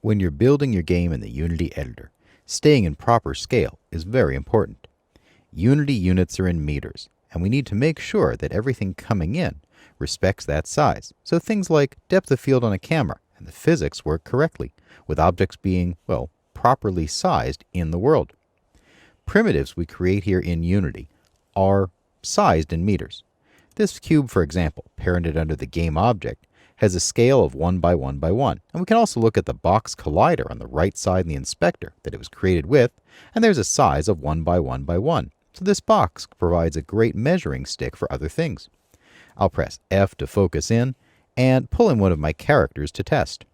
When you're building your game in the Unity editor, staying in proper scale is very important. Unity units are in meters, and we need to make sure that everything coming in respects that size, so things like depth of field on a camera and the physics work correctly, with objects being, well, properly sized in the world. Primitives we create here in Unity are sized in meters. This cube, for example, parented under the game object, has a scale of 1 by 1 by 1. And we can also look at the box collider on the right side in the inspector that it was created with, and there's a size of 1 by 1 by 1. So this box provides a great measuring stick for other things. I'll press F to focus in and pull in one of my characters to test.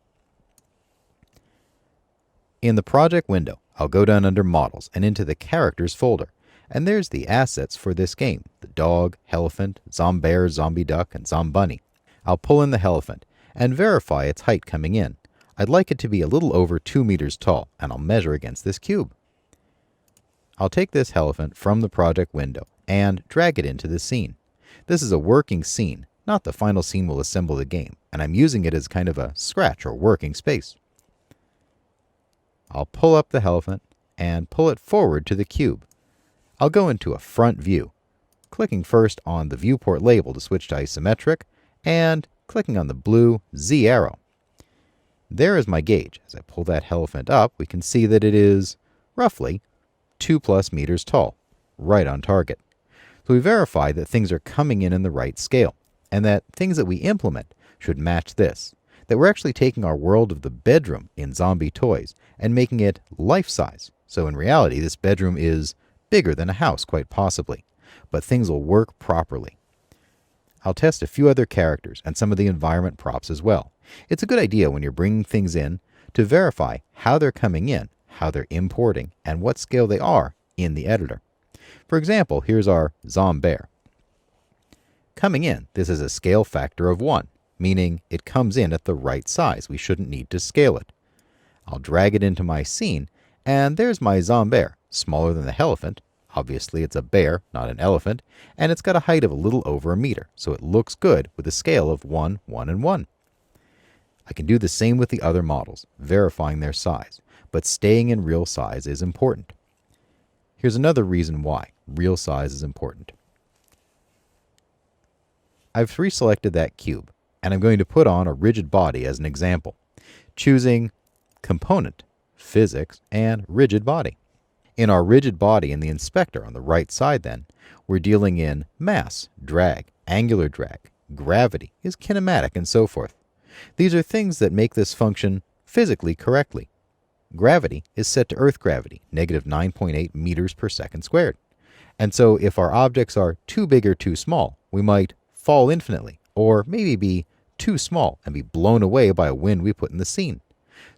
In the project window, I'll go down under Models and into the Characters folder. And there's the assets for this game: the dog, Helephant, Zombear, Zombie Duck, and Zombunny. I'll pull in the Helephant and verify its height coming in. I'd like it to be a little over 2 meters tall, and I'll measure against this cube. I'll take this Helephant from the project window and drag it into the scene. This is a working scene, not the final scene we'll assemble the game, and I'm using it as kind of a scratch or working space. I'll pull up the Helephant and pull it forward to the cube. I'll go into a front view, clicking first on the viewport label to switch to isometric, and clicking on the blue Z arrow. There is my gauge. As I pull that Helephant up, we can see that it is roughly 2+ meters tall, right on target. So we verify that things are coming in the right scale, and that things that we implement should match this, that we're actually taking our world of the bedroom in Zombie Toys and making it life-size. So in reality, this bedroom is bigger than a house, quite possibly, but things will work properly. I'll test a few other characters and some of the environment props as well. It's a good idea when you're bringing things in to verify how they're coming in, how they're importing, and what scale they are in the editor. For example, here's our Zombear. Coming in, this is a scale factor of 1, meaning it comes in at the right size. We shouldn't need to scale it. I'll drag it into my scene, and there's my Zombear, smaller than the Helephant. Obviously, it's a bear, not an elephant, and it's got a height of a little over a meter, so it looks good with a scale of 1, 1, and 1. I can do the same with the other models, verifying their size, but staying in real size is important. Here's another reason why real size is important. I've reselected that cube, and I'm going to put on a rigid body as an example, choosing Component, Physics, and Rigid Body. In our rigid body in the inspector on the right side then, we're dealing in mass, drag, angular drag, gravity, is kinematic, and so forth. These are things that make this function physically correctly. Gravity is set to Earth gravity, negative 9.8 meters per second squared. And so if our objects are too big or too small, we might fall infinitely, or maybe be too small and be blown away by a wind we put in the scene.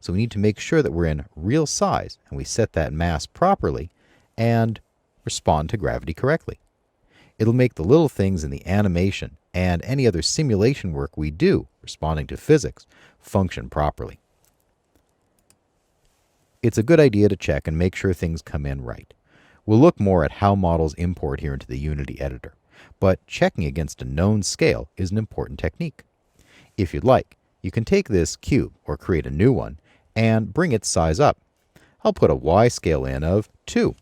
So we need to make sure that we're in real size and we set that mass properly and respond to gravity correctly. It'll make the little things in the animation and any other simulation work we do responding to physics function properly. It's a good idea to check and make sure things come in right. We'll look more at how models import here into the Unity editor, but checking against a known scale is an important technique. If you'd like, you can take this cube or create a new one and bring its size up. I'll put a Y scale in of 2.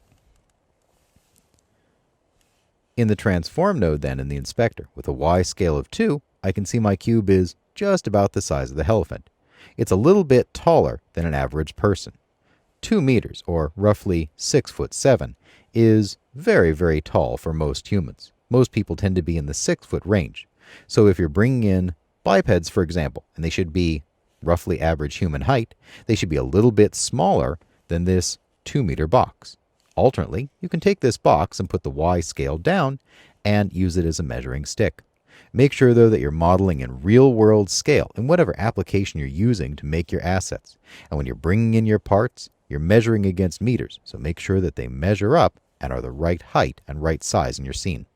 In the transform node then in the inspector with a Y scale of 2, I can see my cube is just about the size of the Helephant. It's a little bit taller than an average person. 2 meters, or roughly 6'7", is very, very tall for most humans. Most people tend to be in the 6-foot range. So if you're bringing in bipeds, for example, and they should be roughly average human height, they should be a little bit smaller than this 2-meter box. Alternately, you can take this box and put the Y scale down and use it as a measuring stick. Make sure, though, that you're modeling in real-world scale in whatever application you're using to make your assets. And when you're bringing in your parts, you're measuring against meters, so make sure that they measure up and are the right height and right size in your scene.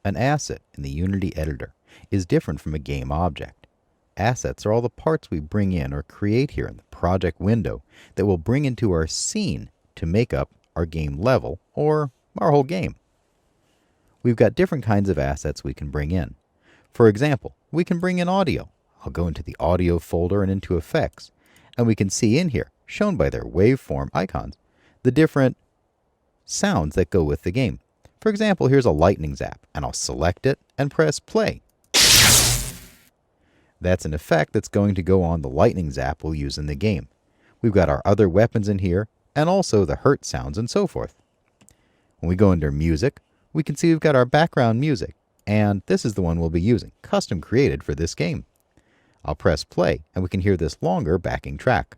An asset in the Unity editor is different from a game object. Assets are all the parts we bring in or create here in the project window that we'll bring into our scene to make up our game level or our whole game. We've got different kinds of assets we can bring in. For example, we can bring in audio. I'll go into the audio folder and into effects, and we can see in here, shown by their waveform icons, the different sounds that go with the game. For example, here's a lightning zap, and I'll select it and press play. That's an effect that's going to go on the lightning zap we'll use in the game. We've got our other weapons in here, and also the hurt sounds and so forth. When we go under music, we can see we've got our background music, and this is the one we'll be using, custom created for this game. I'll press play, and we can hear this longer backing track.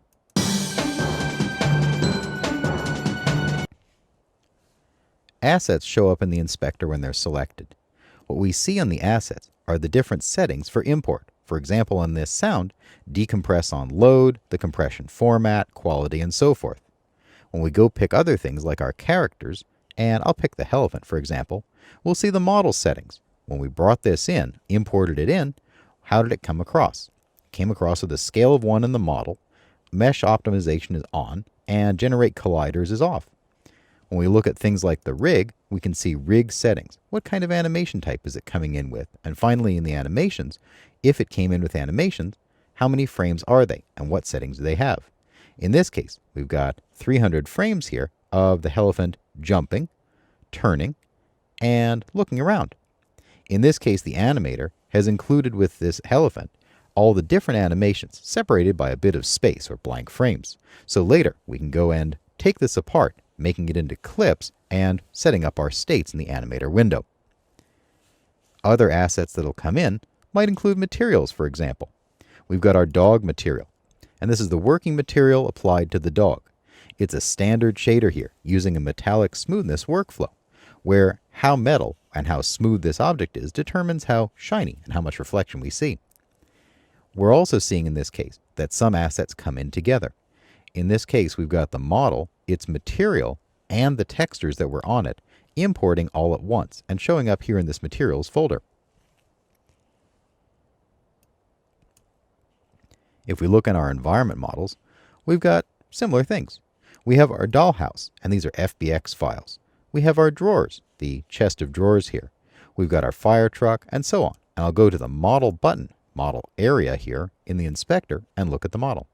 Assets show up in the inspector when they're selected. What we see on the assets are the different settings for import. For example, on this sound, decompress on load, the compression format, quality, and so forth. When we go pick other things like our characters, and I'll pick the elephant for example, we'll see the model settings. When we brought this in, imported it in, how did it come across? It came across with a scale of 1 in the model, mesh optimization is on, and generate colliders is off. When we look at things like the rig, we can see rig settings. What kind of animation type is it coming in with? And finally, in the animations, if it came in with animations, how many frames are they and what settings do they have? In this case, we've got 300 frames here of the elephant jumping, turning, and looking around. In this case, the animator has included with this elephant all the different animations separated by a bit of space or blank frames. So later, we can go and take this apart, making it into clips and setting up our states in the animator window. Other assets that'll come in might include materials, for example. We've got our dog material, and this is the working material applied to the dog. It's a standard shader here, using a metallic smoothness workflow, where how metal and how smooth this object is determines how shiny and how much reflection we see. We're also seeing in this case that some assets come in together. In this case, we've got the model, its material, and the textures that were on it, importing all at once and showing up here in this materials folder. If we look in our environment models, we've got similar things. We have our dollhouse, and these are FBX files. We have our drawers, the chest of drawers here. We've got our fire truck, and so on. And I'll go to the model button, model area here in the inspector, and look at the model.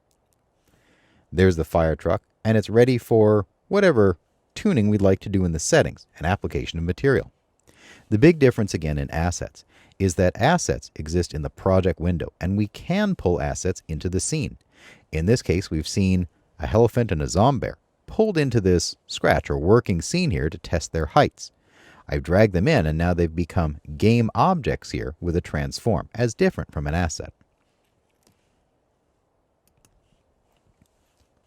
There's the fire truck, and it's ready for whatever tuning we'd like to do in the settings and application of material. The big difference again in assets is that assets exist in the project window, and we can pull assets into the scene. In this case, we've seen a elephant and a zombie pulled into this scratch or working scene here to test their heights. I've dragged them in, and now they've become game objects here with a transform, as different from an asset.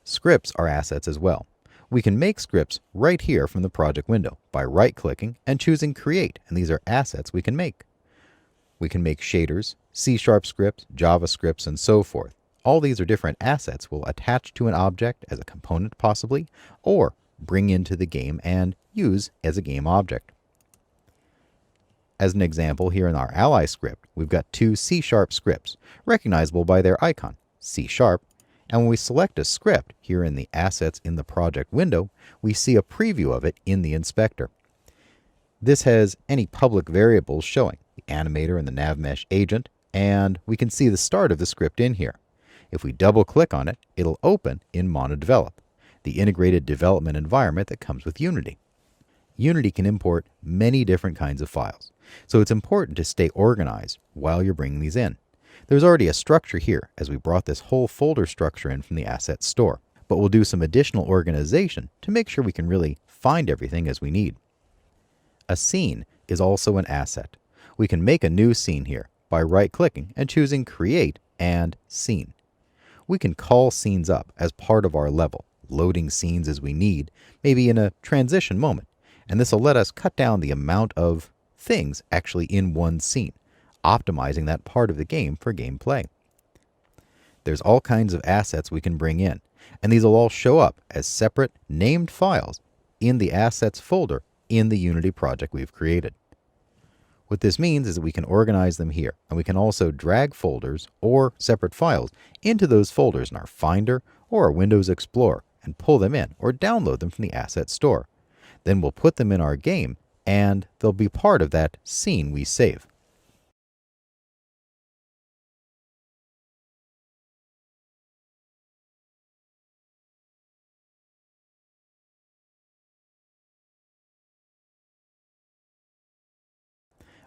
Scripts are assets as well. We can make scripts right here from the project window by right-clicking and choosing Create, and these are assets we can make. We can make shaders, C# scripts, Java scripts, and so forth. All these are different assets we'll attach to an object as a component possibly, or bring into the game and use as a game object. As an example, here in our ally script, we've got two C# scripts, recognizable by their icon, C#, and when we select a script here in the Assets in the Project window, we see a preview of it in the inspector. This has any public variables showing, the animator and the NavMesh agent, and we can see the start of the script in here. If we double-click on it, it'll open in MonoDevelop, the integrated development environment that comes with Unity. Unity can import many different kinds of files, so it's important to stay organized while you're bringing these in. There's already a structure here, as we brought this whole folder structure in from the Assets store, but we'll do some additional organization to make sure we can really find everything as we need. A scene is also an asset. We can make a new scene here by right-clicking and choosing Create and Scene. We can call scenes up as part of our level, loading scenes as we need, maybe in a transition moment, and this will let us cut down the amount of things actually in one scene, optimizing that part of the game for gameplay. There's all kinds of assets we can bring in, and these will all show up as separate named files in the Assets folder in the Unity project we've created. What this means is that we can organize them here, and we can also drag folders or separate files into those folders in our Finder or our Windows Explorer and pull them in or download them from the Asset Store. Then we'll put them in our game, and they'll be part of that scene we save.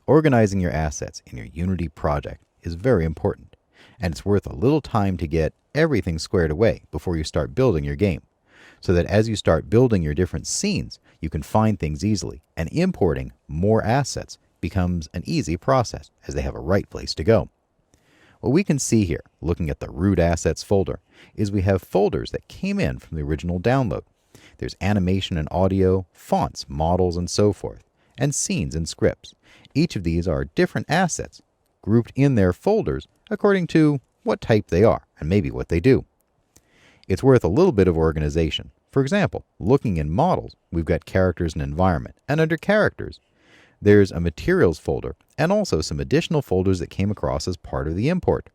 Organizing your assets in your Unity project is very important, and it's worth a little time to get everything squared away before you start building your game, so that as you start building your different scenes, you can find things easily, and importing more assets becomes an easy process as they have a right place to go. What we can see here, looking at the root assets folder, is we have folders that came in from the original download. There's animation and audio, fonts, models, and so forth, and scenes and scripts. Each of these are different assets, grouped in their folders according to what type they are and maybe what they do. It's worth a little bit of organization. For example, looking in models, we've got characters and environment, and under characters, there's a materials folder and also some additional folders that came across as part of the import.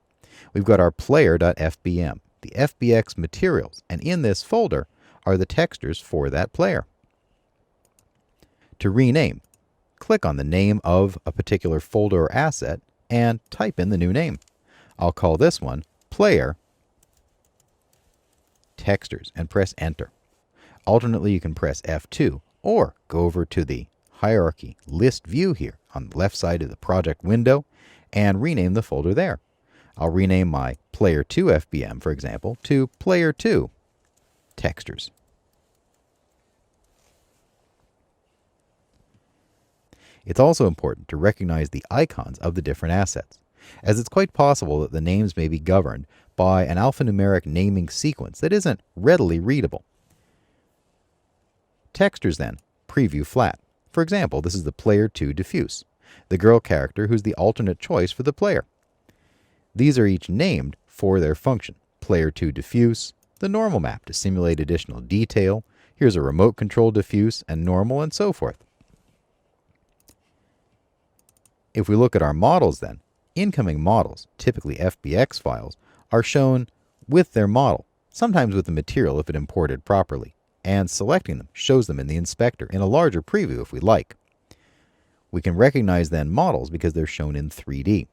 We've got our player.fbm, the FBX materials, and in this folder are the textures for that player. To rename, click on the name of a particular folder or asset and type in the new name. I'll call this one Player Textures and press Enter. Alternately, you can press F2 or go over to the Hierarchy List view here on the left side of the project window and rename the folder there. I'll rename my Player2 FBM, for example, to Player2 Textures. It's also important to recognize the icons of the different assets, as it's quite possible that the names may be governed by an alphanumeric naming sequence that isn't readily readable. Textures then, preview flat. For example, this is the Player2 diffuse, the girl character who's the alternate choice for the player. These are each named for their function. Player2 diffuse, the normal map to simulate additional detail. Here's a remote control diffuse and normal and so forth. If we look at our models then, incoming models, typically FBX files, are shown with their model, sometimes with the material if it imported properly, and selecting them shows them in the inspector in a larger preview if we like. We can recognize then models because they're shown in 3D.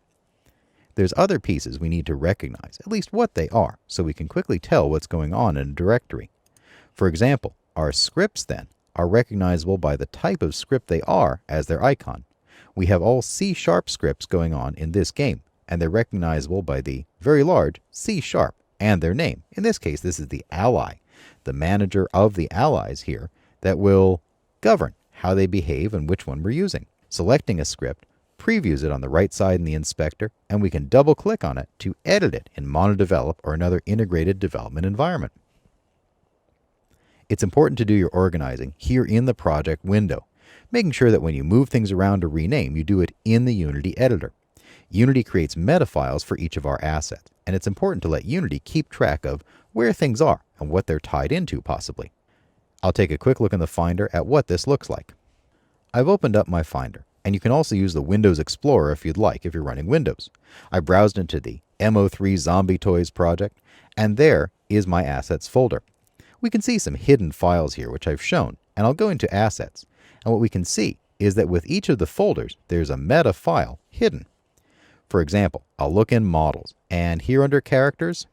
There's other pieces we need to recognize, at least what they are, so we can quickly tell what's going on in a directory. For example, our scripts then are recognizable by the type of script they are as their icon. We have all C# scripts going on in this game, and they're recognizable by the very large C# and their name. In this case, this is the ally, the manager of the allies here that will govern how they behave and which one we're using. Selecting a script previews it on the right side in the inspector, and we can double-click on it to edit it in MonoDevelop or another integrated development environment. It's important to do your organizing here in the project window, making sure that when you move things around to rename, you do it in the Unity editor. Unity creates meta files for each of our assets, and it's important to let Unity keep track of where things are and what they're tied into, possibly. I'll take a quick look in the Finder at what this looks like. I've opened up my Finder, and you can also use the Windows Explorer if you'd like, if you're running Windows. I browsed into the MO3 Zombie Toys project, and there is my Assets folder. We can see some hidden files here, which I've shown, and I'll go into Assets. And what we can see is that with each of the folders, there's a meta file hidden. For example, I'll look in Models, and here under Characters,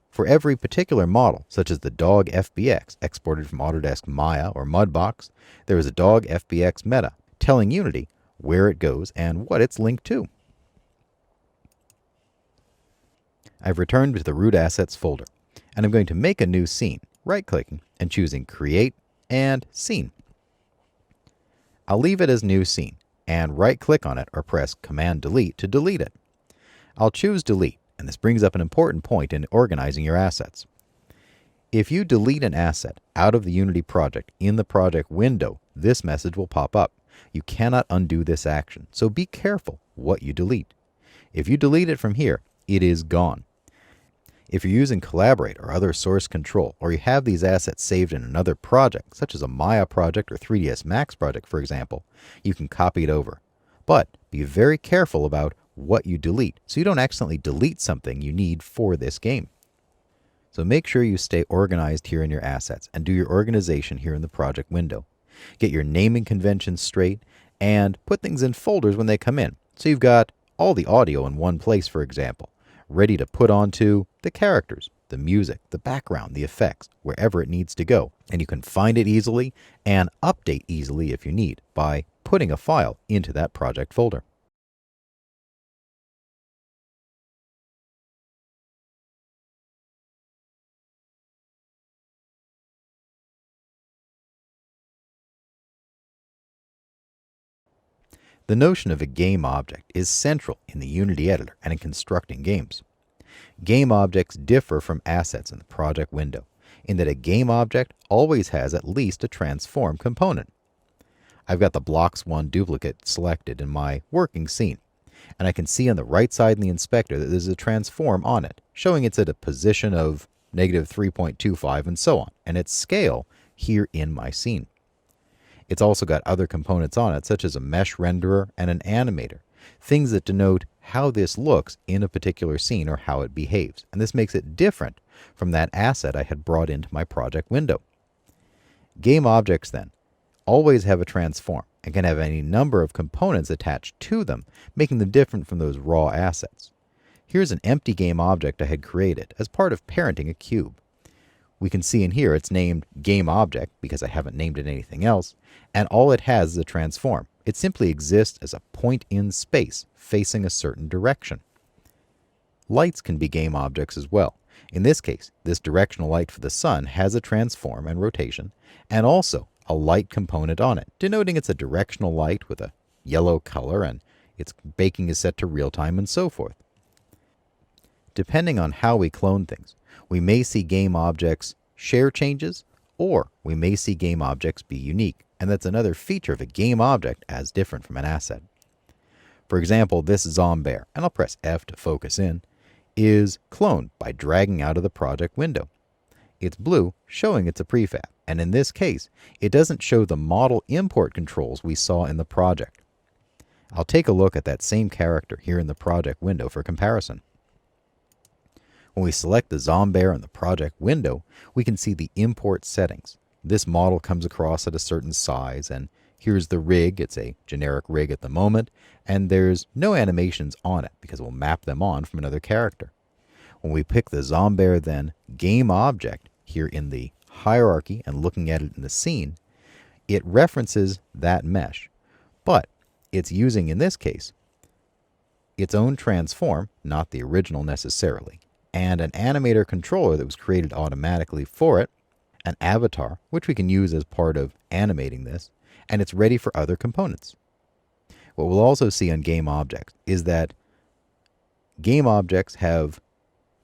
for every particular model, such as the Dog FBX exported from Autodesk Maya or Mudbox, there is a Dog FBX meta telling Unity where it goes and what it's linked to. I've returned to the root assets folder, and I'm going to make a new scene, right-clicking and choosing Create and Scene. I'll leave it as New Scene, and right-click on it or press Command-Delete to delete it. I'll choose Delete, and this brings up an important point in organizing your assets. If you delete an asset out of the Unity project in the project window, this message will pop up. You cannot undo this action, so be careful what you delete. If you delete it from here, it is gone. If you're using Collaborate or other source control, or you have these assets saved in another project, such as a Maya project or 3ds Max project, for example, you can copy it over. But be very careful about what you delete so you don't accidentally delete something you need for this game. So make sure you stay organized here in your assets and do your organization here in the project window. Get your naming conventions straight and put things in folders when they come in. So you've got all the audio in one place, for example, ready to put onto the characters, the music, the background, the effects, wherever it needs to go. And you can find it easily and update easily if you need by putting a file into that project folder. The notion of a game object is central in the Unity editor and in constructing games. Game objects differ from assets in the project window in that a game object always has at least a transform component. I've got the Blocks 1 duplicate selected in my working scene, and I can see on the right side in the inspector that there's a transform on it, showing it's at a position of -3.25 and so on, and its scale here in my scene. It's also got other components on it, such as a mesh renderer and an animator, things that denote how this looks in a particular scene or how it behaves. And this makes it different from that asset I had brought into my project window. Game objects, then, always have a transform and can have any number of components attached to them, making them different from those raw assets. Here's an empty game object I had created as part of parenting a cube. We can see in here it's named Game Object because I haven't named it anything else, and all it has is a transform. It simply exists as a point in space facing a certain direction. Lights can be game objects as well. In this case, this directional light for the sun has a transform and rotation, and also a light component on it, denoting it's a directional light with a yellow color and its baking is set to real time and so forth. Depending on how we clone things, we may see game objects share changes, or we may see game objects be unique, and that's another feature of a game object as different from an asset. For example, this Zombear, and I'll press F to focus in, is cloned by dragging out of the project window. It's blue, showing it's a prefab, and in this case, it doesn't show the model import controls we saw in the project. I'll take a look at that same character here in the project window for comparison. When we select the Zombear in the project window, we can see the import settings. This model comes across at a certain size, and here's the rig. It's a generic rig at the moment, and there's no animations on it because we'll map them on from another character. When we pick the Zombear, then, game object here in the hierarchy and looking at it in the scene, it references that mesh, but it's using, in this case, its own transform, not the original necessarily, and an animator controller that was created automatically for it, an avatar, which we can use as part of animating this, and it's ready for other components. What we'll also see on game objects is that game objects have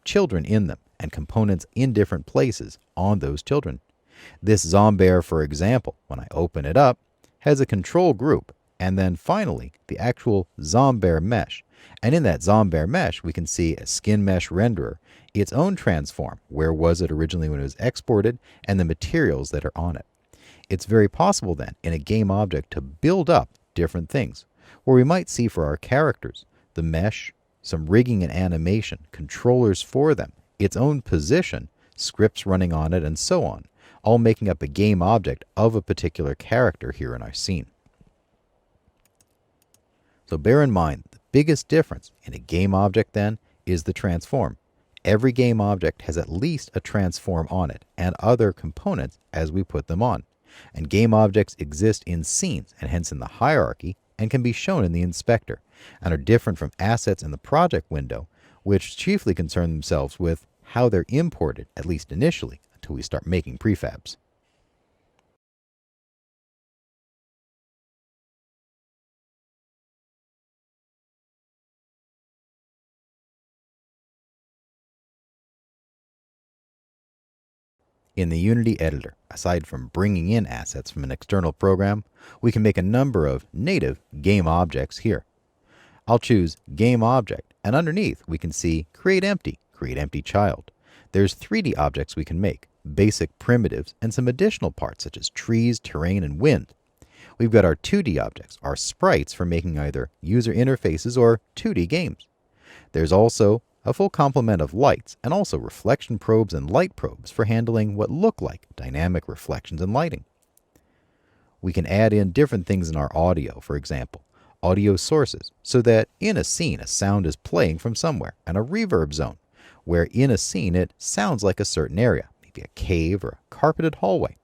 children in them and components in different places on those children. This Zombear, for example, when I open it up, has a control group, and then finally the actual Zombear mesh. And in that Zombear mesh, we can see a skin mesh renderer, its own transform, where was it originally when it was exported, and the materials that are on it. It's very possible then in a game object to build up different things, where we might see for our characters the mesh, some rigging and animation, controllers for them, its own position, scripts running on it, and so on, all making up a game object of a particular character here in our scene. So bear in mind, the biggest difference in a game object then is the transform. Every game object has at least a transform on it and other components as we put them on. And game objects exist in scenes and hence in the hierarchy and can be shown in the inspector and are different from assets in the project window, which chiefly concern themselves with how they're imported, at least initially, until we start making prefabs. In the Unity editor, aside from bringing in assets from an external program, we can make a number of native game objects here. I'll choose Game Object, and underneath we can see Create Empty Child. There's 3D objects we can make, basic primitives, and some additional parts such as trees, terrain, and wind. We've got our 2D objects, our sprites for making either user interfaces or 2D games. There's also a full complement of lights and also reflection probes and light probes for handling what look like dynamic reflections and lighting. We can add in different things in our audio, for example, audio sources, so that in a scene a sound is playing from somewhere, and a reverb zone, where in a scene it sounds like a certain area, maybe a cave or a carpeted hallway.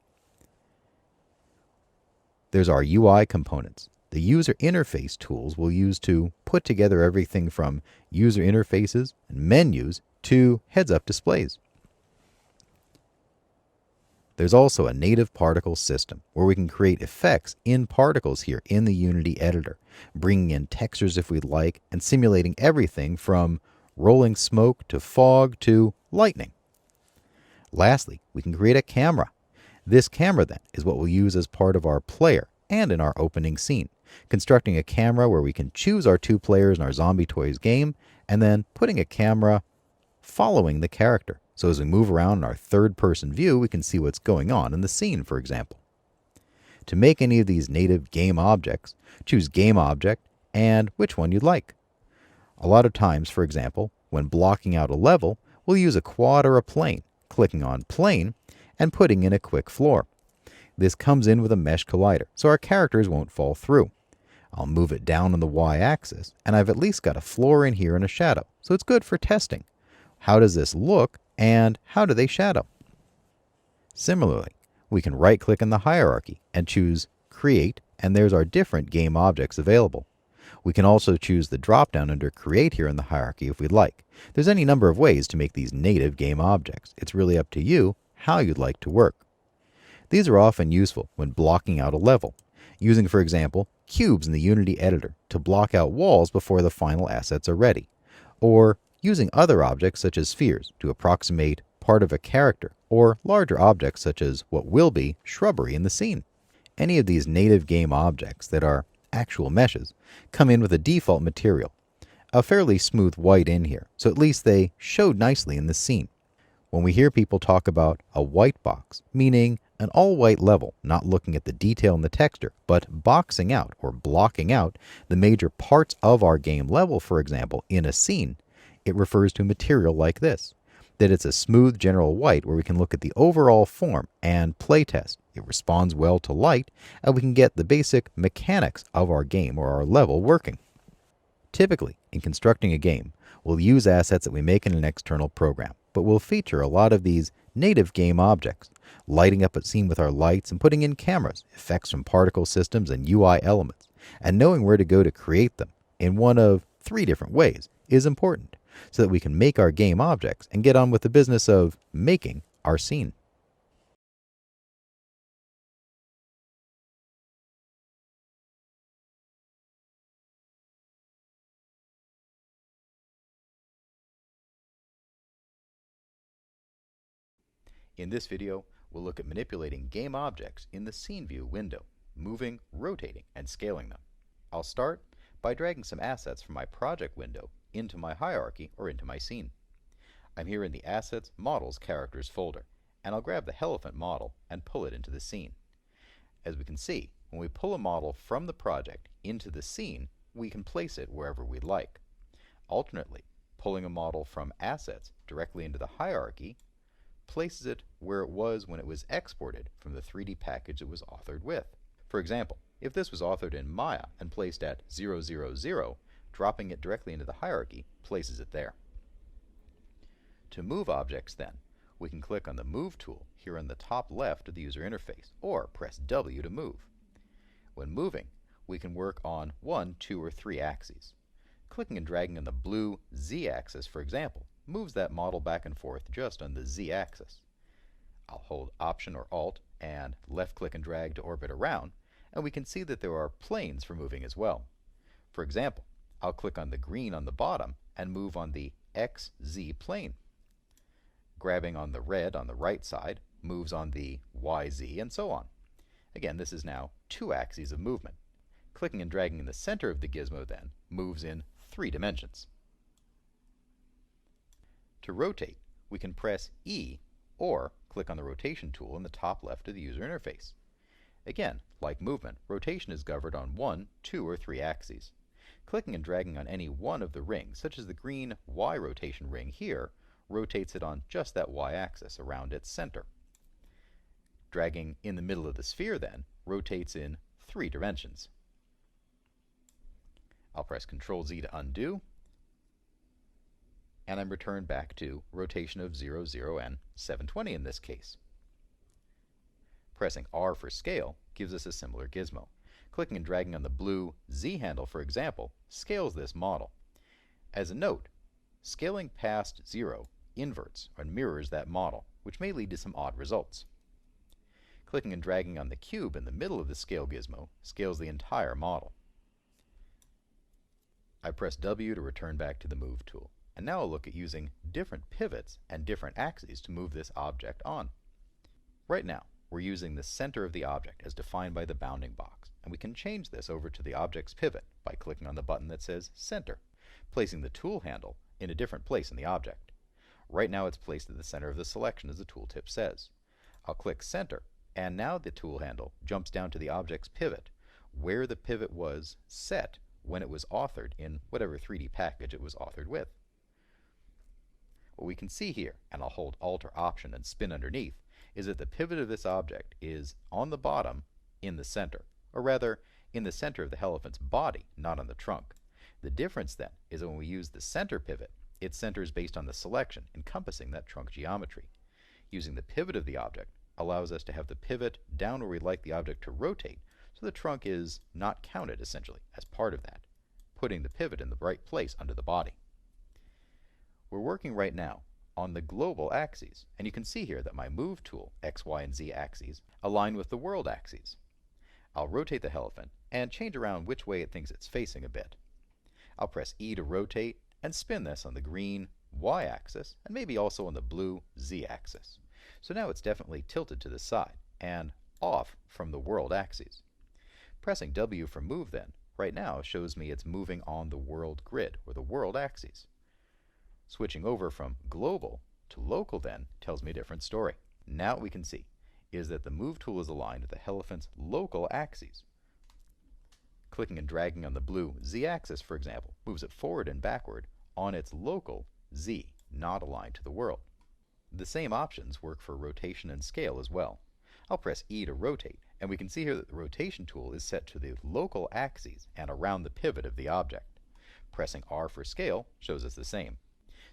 There's our UI components. The user interface tools we'll use to put together everything from user interfaces and menus to heads-up displays. There's also a native particle system where we can create effects in particles here in the Unity editor, bringing in textures if we'd like, and simulating everything from rolling smoke to fog to lightning. Lastly, we can create a camera. This camera then is what we'll use as part of our player and in our opening scene, constructing a camera where we can choose our 2 players in our Zombie Toys game and then putting a camera following the character. So as we move around in our third-person view, we can see what's going on in the scene, for example. To make any of these native game objects, choose Game Object and which one you'd like. A lot of times, for example, when blocking out a level, we'll use a quad or a plane, clicking on Plane and putting in a quick floor. This comes in with a mesh collider, so our characters won't fall through. I'll move it down on the y-axis, and I've at least got a floor in here and a shadow, so it's good for testing. How does this look, and how do they shadow? Similarly, we can right-click in the hierarchy and choose Create, and there's our different game objects available. We can also choose the drop-down under Create here in the hierarchy if we'd like. There's any number of ways to make these native game objects. It's really up to you how you'd like to work. These are often useful when blocking out a level, using, for example, cubes in the Unity editor to block out walls before the final assets are ready, or using other objects such as spheres to approximate part of a character, or larger objects such as what will be shrubbery in the scene. Any of these native game objects that are actual meshes come in with a default material, a fairly smooth white in here, so at least they showed nicely in the scene. When we hear people talk about a white box, meaning an all-white level, not looking at the detail in the texture, but boxing out or blocking out the major parts of our game level, for example, in a scene, it refers to material like this, that it's a smooth general white where we can look at the overall form and playtest. It responds well to light, and we can get the basic mechanics of our game or our level working. Typically, in constructing a game, we'll use assets that we make in an external program, but we'll feature a lot of these native game objects, lighting up a scene with our lights and putting in cameras, effects from particle systems, and UI elements, and knowing where to go to create them in one of 3 different ways is important, so that we can make our game objects and get on with the business of making our scene. In this video, we'll look at manipulating game objects in the Scene View window, moving, rotating, and scaling them. I'll start by dragging some assets from my project window into my hierarchy or into my scene. I'm here in the Assets, Models, Characters folder, and I'll grab the Helephant model and pull it into the scene. As we can see, when we pull a model from the project into the scene, we can place it wherever we'd like. Alternately, pulling a model from Assets directly into the hierarchy places it where it was when it was exported from the 3D package it was authored with. For example, if this was authored in Maya and placed at 000, dropping it directly into the hierarchy places it there. To move objects then, we can click on the Move tool here on the top left of the user interface, or press W to move. When moving, we can work on 1, 2, or 3 axes. Clicking and dragging on the blue Z-axis, for example, moves that model back and forth just on the Z-axis. I'll hold Option or Alt and left-click and drag to orbit around, and we can see that there are planes for moving as well. For example, I'll click on the green on the bottom and move on the XZ plane. Grabbing on the red on the right side moves on the YZ, and so on. Again, this is now 2 axes of movement. Clicking and dragging in the center of the gizmo then moves in 3 dimensions. To rotate, we can press E or click on the rotation tool in the top left of the user interface. Again, like movement, rotation is governed on 1, 2, or 3 axes. Clicking and dragging on any one of the rings, such as the green Y rotation ring here, rotates it on just that Y axis around its center. Dragging in the middle of the sphere then rotates in 3 dimensions. I'll press Ctrl Z to undo, and I'm returned back to rotation of 0, 0, and 720 in this case. Pressing R for scale gives us a similar gizmo. Clicking and dragging on the blue Z handle, for example, scales this model. As a note, scaling past 0 inverts or mirrors that model, which may lead to some odd results. Clicking and dragging on the cube in the middle of the scale gizmo scales the entire model. I press W to return back to the Move tool, and now I'll look at using different pivots and different axes to move this object on. Right now, we're using the center of the object as defined by the bounding box, and we can change this over to the object's pivot by clicking on the button that says Center, placing the tool handle in a different place in the object. Right now it's placed at the center of the selection as the tooltip says. I'll click Center, and now the tool handle jumps down to the object's pivot, where the pivot was set when it was authored in whatever 3D package it was authored with. What we can see here, and I'll hold Alt or Option and spin underneath, is that the pivot of this object is on the bottom in the center, or rather in the center of the elephant's body, not on the trunk. The difference then is that when we use the center pivot, it centers based on the selection encompassing that trunk geometry. Using the pivot of the object allows us to have the pivot down where we'd like the object to rotate, so the trunk is not counted essentially as part of that, putting the pivot in the right place under the body. We're working right now on the global axes, and you can see here that my Move tool, X, Y, and Z axes, align with the world axes. I'll rotate the elephant and change around which way it thinks it's facing a bit. I'll press E to rotate and spin this on the green Y axis and maybe also on the blue Z axis. So now it's definitely tilted to the side and off from the world axes. Pressing W for Move then, right now shows me it's moving on the world grid, or the world axes. Switching over from global to local then tells me a different story. Now what we can see is that the Move tool is aligned with the elephant's local axes. Clicking and dragging on the blue Z axis, for example, moves it forward and backward on its local Z, not aligned to the world. The same options work for rotation and scale as well. I'll press E to rotate, and we can see here that the rotation tool is set to the local axes and around the pivot of the object. Pressing R for scale shows us the same.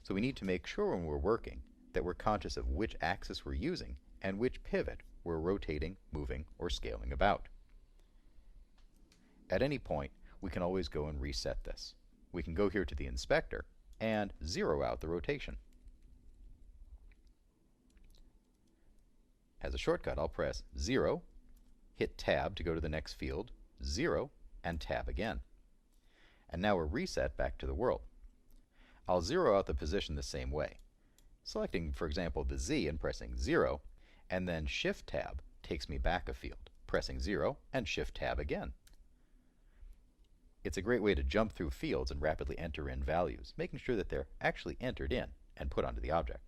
So we need to make sure when we're working that we're conscious of which axis we're using and which pivot we're rotating, moving, or scaling about. At any point, we can always go and reset this. We can go here to the inspector and zero out the rotation. As a shortcut, I'll press 0, hit Tab to go to the next field, 0, and Tab again. And now we're reset back to the world. I'll zero out the position the same way. Selecting, for example, the Z and pressing 0, and then Shift Tab takes me back a field, pressing 0 and Shift Tab again. It's a great way to jump through fields and rapidly enter in values, making sure that they're actually entered in and put onto the object.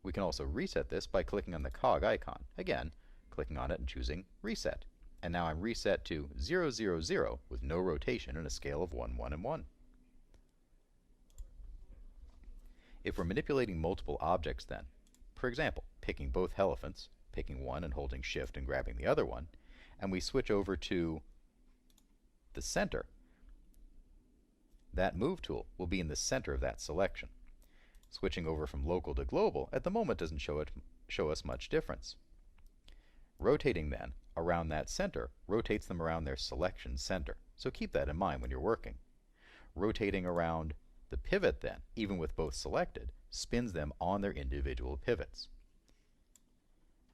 We can also reset this by clicking on the cog icon. Again, clicking on it and choosing Reset. And now I'm reset to 0, 0, 0 with no rotation and a scale of 1, 1, and 1. If we're manipulating multiple objects then, for example, picking both elephants, picking one and holding Shift and grabbing the other one, and we switch over to the center, that Move tool will be in the center of that selection. Switching over from local to global at the moment doesn't show us much difference. Rotating then around that center rotates them around their selection center, so keep that in mind when you're working. Rotating around the pivot then, even with both selected, spins them on their individual pivots.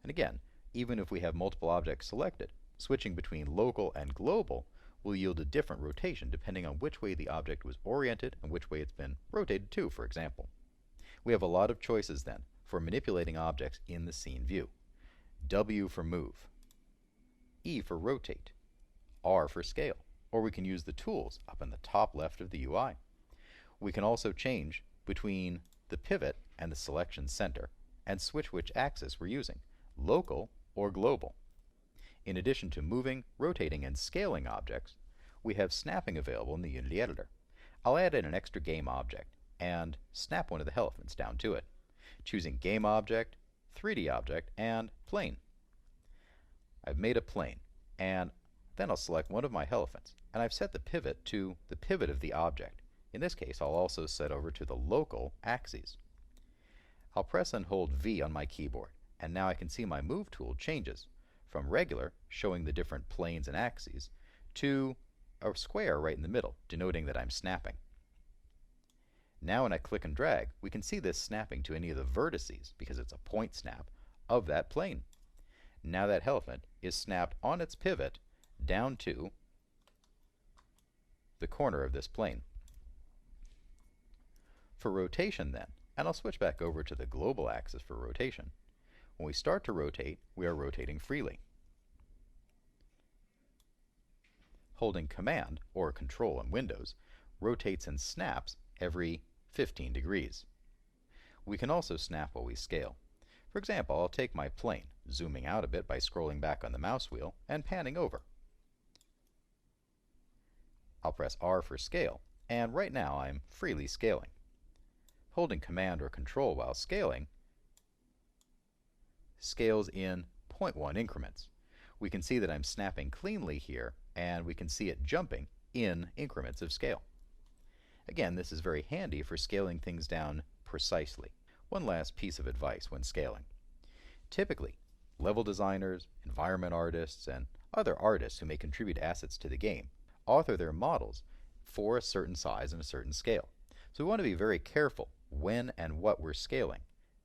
And again, even if we have multiple objects selected, switching between local and global will yield a different rotation depending on which way the object was oriented and which way it's been rotated to, for example. We have a lot of choices then for manipulating objects in the scene view. W for Move, E for Rotate, R for Scale, or we can use the tools up in the top left of the UI. We can also change between the pivot and the selection center and switch which axis we're using, local or global. In addition to moving, rotating, and scaling objects, we have snapping available in the Unity editor. I'll add in an extra game object and snap one of the elephants down to it, choosing Game Object, 3D Object, and Plane. I've made a plane, and then I'll select one of my elephants, and I've set the pivot to the pivot of the object. In this case, I'll also set over to the local axes. I'll press and hold V on my keyboard, and now I can see my Move tool changes from regular, showing the different planes and axes, to a square right in the middle, denoting that I'm snapping. Now when I click and drag, we can see this snapping to any of the vertices, because it's a point snap, of that plane. Now that elephant is snapped on its pivot down to the corner of this plane. For rotation then, and I'll switch back over to the global axis for rotation, when we start to rotate, we are rotating freely. Holding Command or Control on Windows rotates and snaps every 15 degrees. We can also snap while we scale. For example, I'll take my plane, zooming out a bit by scrolling back on the mouse wheel and panning over. I'll press R for scale, and right now I'm freely scaling. Holding Command or Control while scaling scales in 0.1 increments. We can see that I'm snapping cleanly here, and we can see it jumping in increments of scale. Again, this is very handy for scaling things down precisely. One last piece of advice when scaling. Typically, level designers, environment artists, and other artists who may contribute assets to the game author their models for a certain size and a certain scale. So we want to be very careful when and what we're scaling.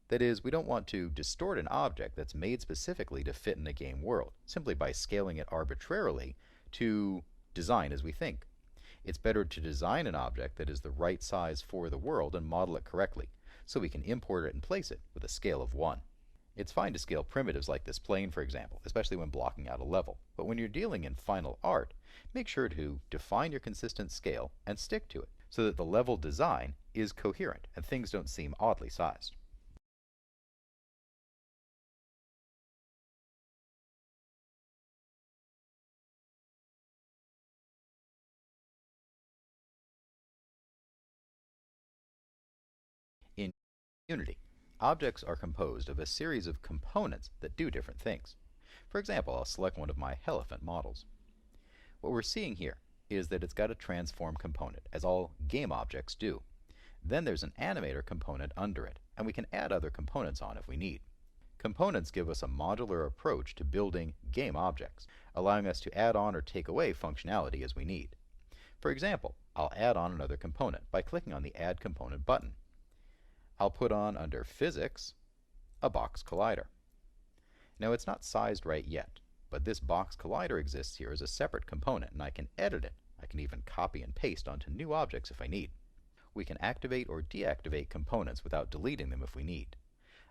That is, we don't want to distort an object that's made specifically to fit in a game world, simply by scaling it arbitrarily to design as we think. It's better to design an object that is the right size for the world and model it correctly, so we can import it and place it with a scale of 1. It's fine to scale primitives like this plane, for example, especially when blocking out a level, but when you're dealing in final art, make sure to define your consistent scale and stick to it, so that the level design is coherent and things don't seem oddly sized. In Unity, objects are composed of a series of components that do different things. For example, I'll select one of my elephant models. What we're seeing here is that it's got a transform component, as all game objects do. Then there's an animator component under it, and we can add other components on if we need. Components give us a modular approach to building game objects, allowing us to add on or take away functionality as we need. For example, I'll add on another component by clicking on the Add Component button. I'll put on, under Physics, a box collider. Now it's not sized right yet, but this box collider exists here as a separate component, and I can edit it. I can even copy and paste onto new objects if I need. We can activate or deactivate components without deleting them if we need.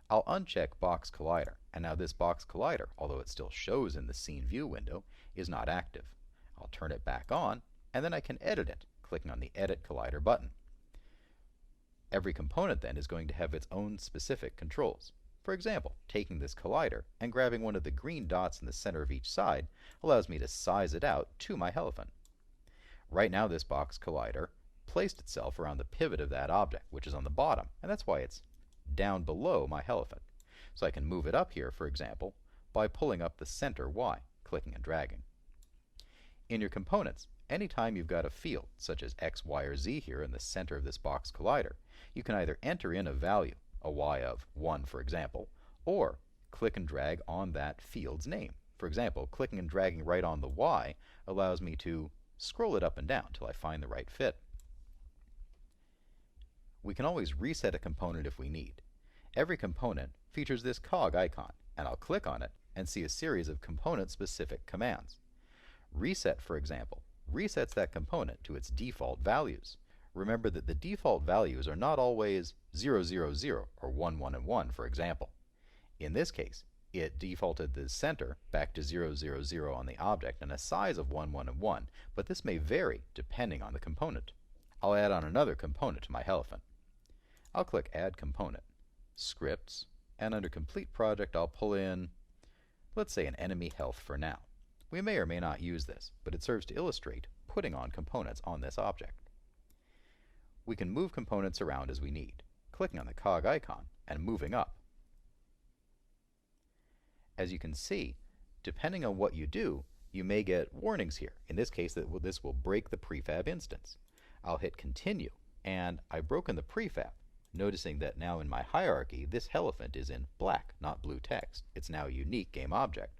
I'll uncheck Box Collider, and now this Box Collider, although it still shows in the Scene View window, is not active. I'll turn it back on, and then I can edit it, clicking on the Edit Collider button. Every component then is going to have its own specific controls. For example, taking this collider and grabbing one of the green dots in the center of each side allows me to size it out to my elephant. Right now this box collider placed itself around the pivot of that object, which is on the bottom, and that's why it's down below my elephant. So I can move it up here, for example, by pulling up the center Y, clicking and dragging. In your components, anytime you've got a field, such as X, Y, or Z here in the center of this box collider, you can either enter in a value, a Y of 1 for example, or click and drag on that field's name. For example, clicking and dragging right on the Y allows me to scroll it up and down till I find the right fit. We can always reset a component if we need. Every component features this cog icon, and I'll click on it and see a series of component-specific commands. Reset, for example, resets that component to its default values. Remember that the default values are not always 0, 0, 0 or 1, 1, and 1, for example. In this case, it defaulted the center back to 0, 0, 0 on the object and a size of 1, 1, and 1, but this may vary depending on the component. I'll add on another component to my elephant. I'll click Add Component, Scripts, and under Complete Project I'll pull in, let's say, an enemy health for now. We may or may not use this, but it serves to illustrate putting on components on this object. We can move components around as we need, clicking on the cog icon and moving up. As you can see, depending on what you do, you may get warnings here. In this case, this will break the prefab instance. I'll hit continue, and I've broken the prefab, noticing that now in my hierarchy, this elephant is in black, not blue text. It's now a unique game object.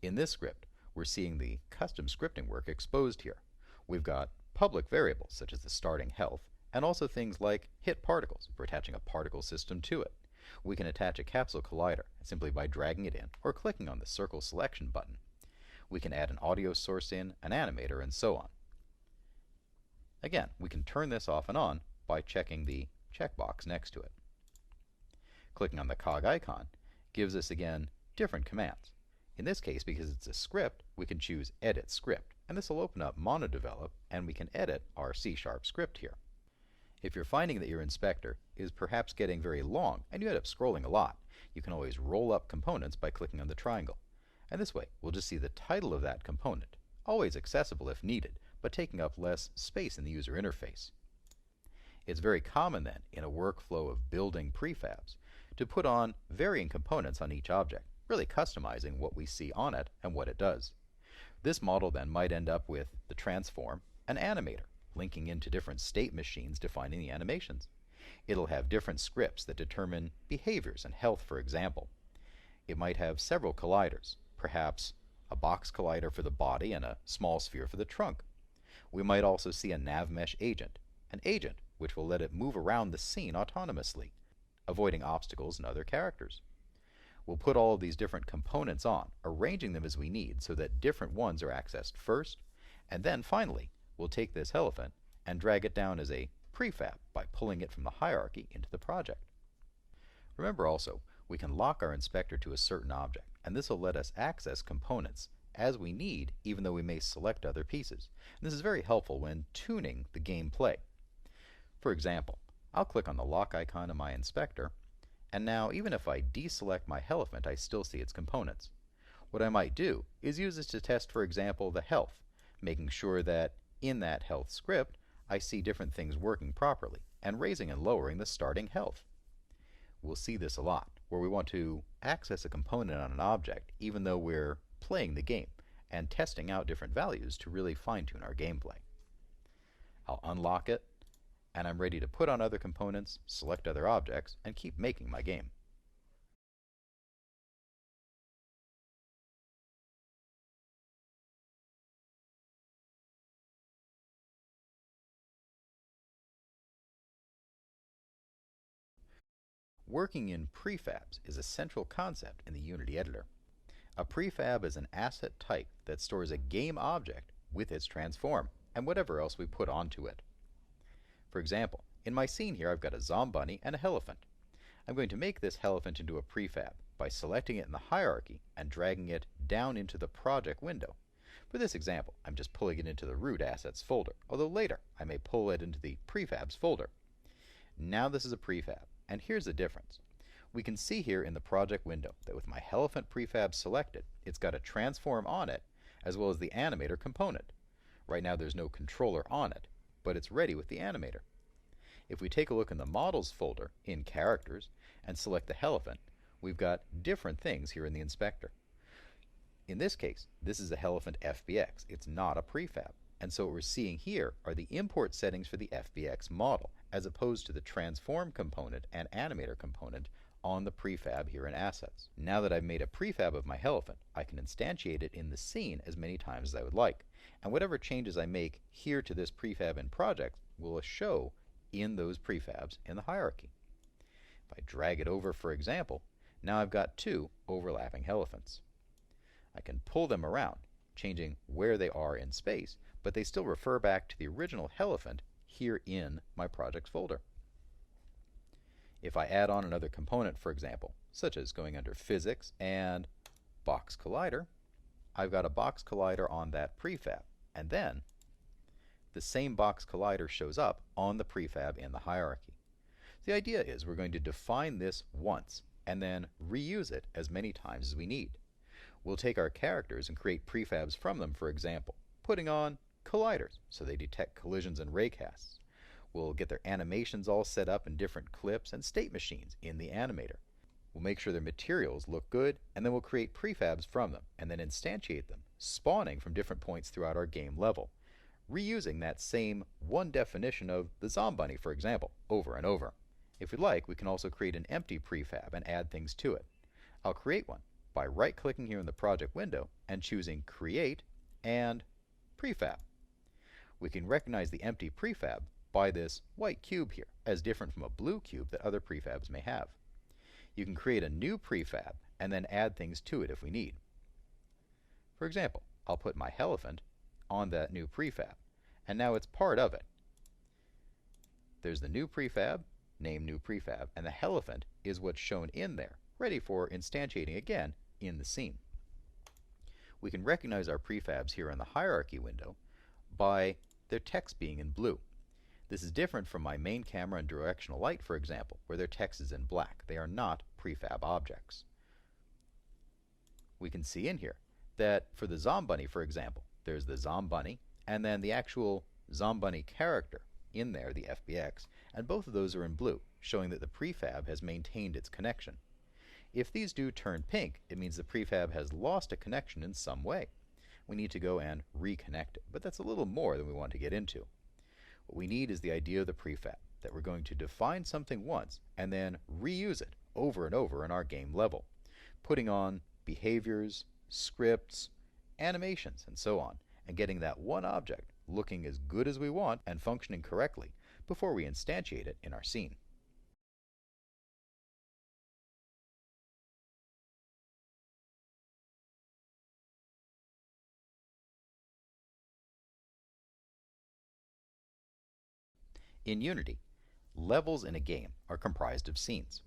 In this script, we're seeing the custom scripting work exposed here. We've got public variables, such as the starting health, and also things like hit particles for attaching a particle system to it. We can attach a capsule collider simply by dragging it in or clicking on the circle selection button. We can add an audio source in, an animator, and so on. Again, we can turn this off and on by checking the checkbox next to it. Clicking on the cog icon gives us again different commands. In this case, because it's a script, we can choose Edit Script, and this will open up MonoDevelop, and we can edit our C# script here. If you're finding that your inspector is perhaps getting very long and you end up scrolling a lot, you can always roll up components by clicking on the triangle. And this way, we'll just see the title of that component, always accessible if needed, but taking up less space in the user interface. It's very common then, in a workflow of building prefabs, to put on varying components on each object, really customizing what we see on it and what it does. This model then might end up with the transform, an animator, linking into different state machines defining the animations. It'll have different scripts that determine behaviors and health, for example. It might have several colliders, perhaps a box collider for the body and a small sphere for the trunk. We might also see a NavMesh agent, an agent which will let it move around the scene autonomously, avoiding obstacles and other characters. We'll put all of these different components on, arranging them as we need so that different ones are accessed first, and then finally, we'll take this elephant and drag it down as a prefab by pulling it from the hierarchy into the project. Remember also, we can lock our inspector to a certain object, and this will let us access components as we need, even though we may select other pieces. And this is very helpful when tuning the gameplay. For example, I'll click on the lock icon of my inspector, and now even if I deselect my elephant, I still see its components. What I might do is use this to test, for example, the health, making sure that in that health script, I see different things working properly, and raising and lowering the starting health. We'll see this a lot, where we want to access a component on an object, even though we're playing the game, and testing out different values to really fine-tune our gameplay. I'll unlock it, and I'm ready to put on other components, select other objects, and keep making my game. Working in prefabs is a central concept in the Unity editor. A prefab is an asset type that stores a game object with its transform and whatever else we put onto it. For example, in my scene here I've got a Zombunny and a elephant. I'm going to make this elephant into a prefab by selecting it in the hierarchy and dragging it down into the project window. For this example, I'm just pulling it into the root assets folder, although later I may pull it into the prefabs folder. Now this is a prefab, and here's the difference. We can see here in the project window that with my elephant prefab selected, it's got a transform on it, as well as the animator component. Right now there's no controller on it, but it's ready with the animator. If we take a look in the models folder in characters and select the elephant, we've got different things here in the inspector. In this case, this is a elephant FBX. It's not a prefab. And so what we're seeing here are the import settings for the FBX model, as opposed to the transform component and animator component on the prefab here in Assets. Now that I've made a prefab of my elephant, I can instantiate it in the scene as many times as I would like. And whatever changes I make here to this prefab in project will show in those prefabs in the hierarchy. If I drag it over, for example, now I've got two overlapping elephants. I can pull them around, changing where they are in space, but they still refer back to the original elephant here in my projects folder. If I add on another component, for example, such as going under Physics and Box Collider, I've got a Box Collider on that prefab, and then the same Box Collider shows up on the prefab in the hierarchy. The idea is we're going to define this once and then reuse it as many times as we need. We'll take our characters and create prefabs from them, for example, putting on colliders so they detect collisions and raycasts. We'll get their animations all set up in different clips and state machines in the animator. We'll make sure their materials look good, and then we'll create prefabs from them, and then instantiate them, spawning from different points throughout our game level, reusing that same one definition of the Zombunny, for example, over and over. If we'd like, we can also create an empty prefab and add things to it. I'll create one by right-clicking here in the project window and choosing Create and Prefab. We can recognize the empty prefab by this white cube here, as different from a blue cube that other prefabs may have. You can create a new prefab and then add things to it if we need. For example, I'll put my Helephant on that new prefab, and now it's part of it. There's the new prefab, name new prefab, and the Helephant is what's shown in there, ready for instantiating again in the scene. We can recognize our prefabs here in the hierarchy window by their text being in blue. This is different from my main camera and directional light, for example, where their text is in black. They are not prefab objects. We can see in here that for the Zombunny, for example, there's the Zombunny and then the actual Zombunny character in there, the FBX, and both of those are in blue, showing that the prefab has maintained its connection. If these do turn pink, it means the prefab has lost a connection in some way. We need to go and reconnect it, but that's a little more than we want to get into. What we need is the idea of the prefab, that we're going to define something once and then reuse it over and over in our game level, putting on behaviors, scripts, animations, and so on, and getting that one object looking as good as we want and functioning correctly before we instantiate it in our scene. In Unity, levels in a game are comprised of scenes.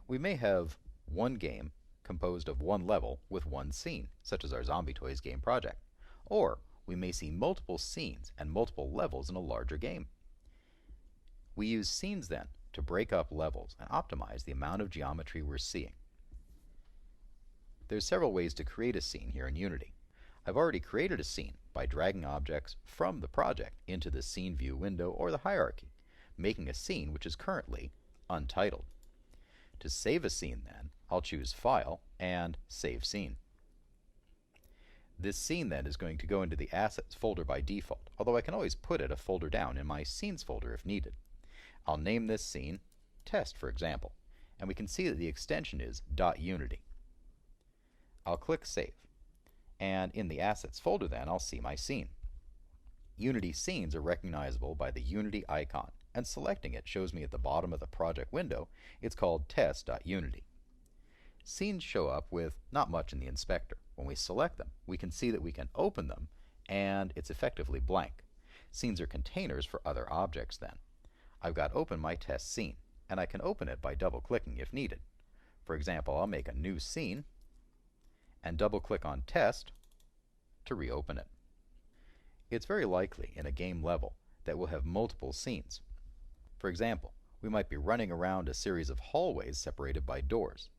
We may have one game composed of one level with one scene, such as our Zombie Toys game project, or we may see multiple scenes and multiple levels in a larger game. We use scenes then to break up levels and optimize the amount of geometry we're seeing. There's several ways to create a scene here in Unity. I've already created a scene by dragging objects from the project into the Scene View window or the hierarchy, making a scene which is currently untitled. To save a scene then, I'll choose File and Save Scene. This scene then is going to go into the Assets folder by default, although I can always put it a folder down in my Scenes folder if needed. I'll name this scene Test, for example, and we can see that the extension is .unity. I'll click Save, and in the Assets folder then I'll see my scene. Unity scenes are recognizable by the Unity icon, and selecting it shows me at the bottom of the project window it's called test.unity. Scenes show up with not much in the inspector. When we select them, we can see that we can open them, and it's effectively blank. Scenes are containers for other objects then. I've got open my test scene, and I can open it by double-clicking if needed. For example, I'll make a new scene and double-click on Test to reopen it. It's very likely in a game level that we'll have multiple scenes. For example, we might be running around a series of hallways separated by doors.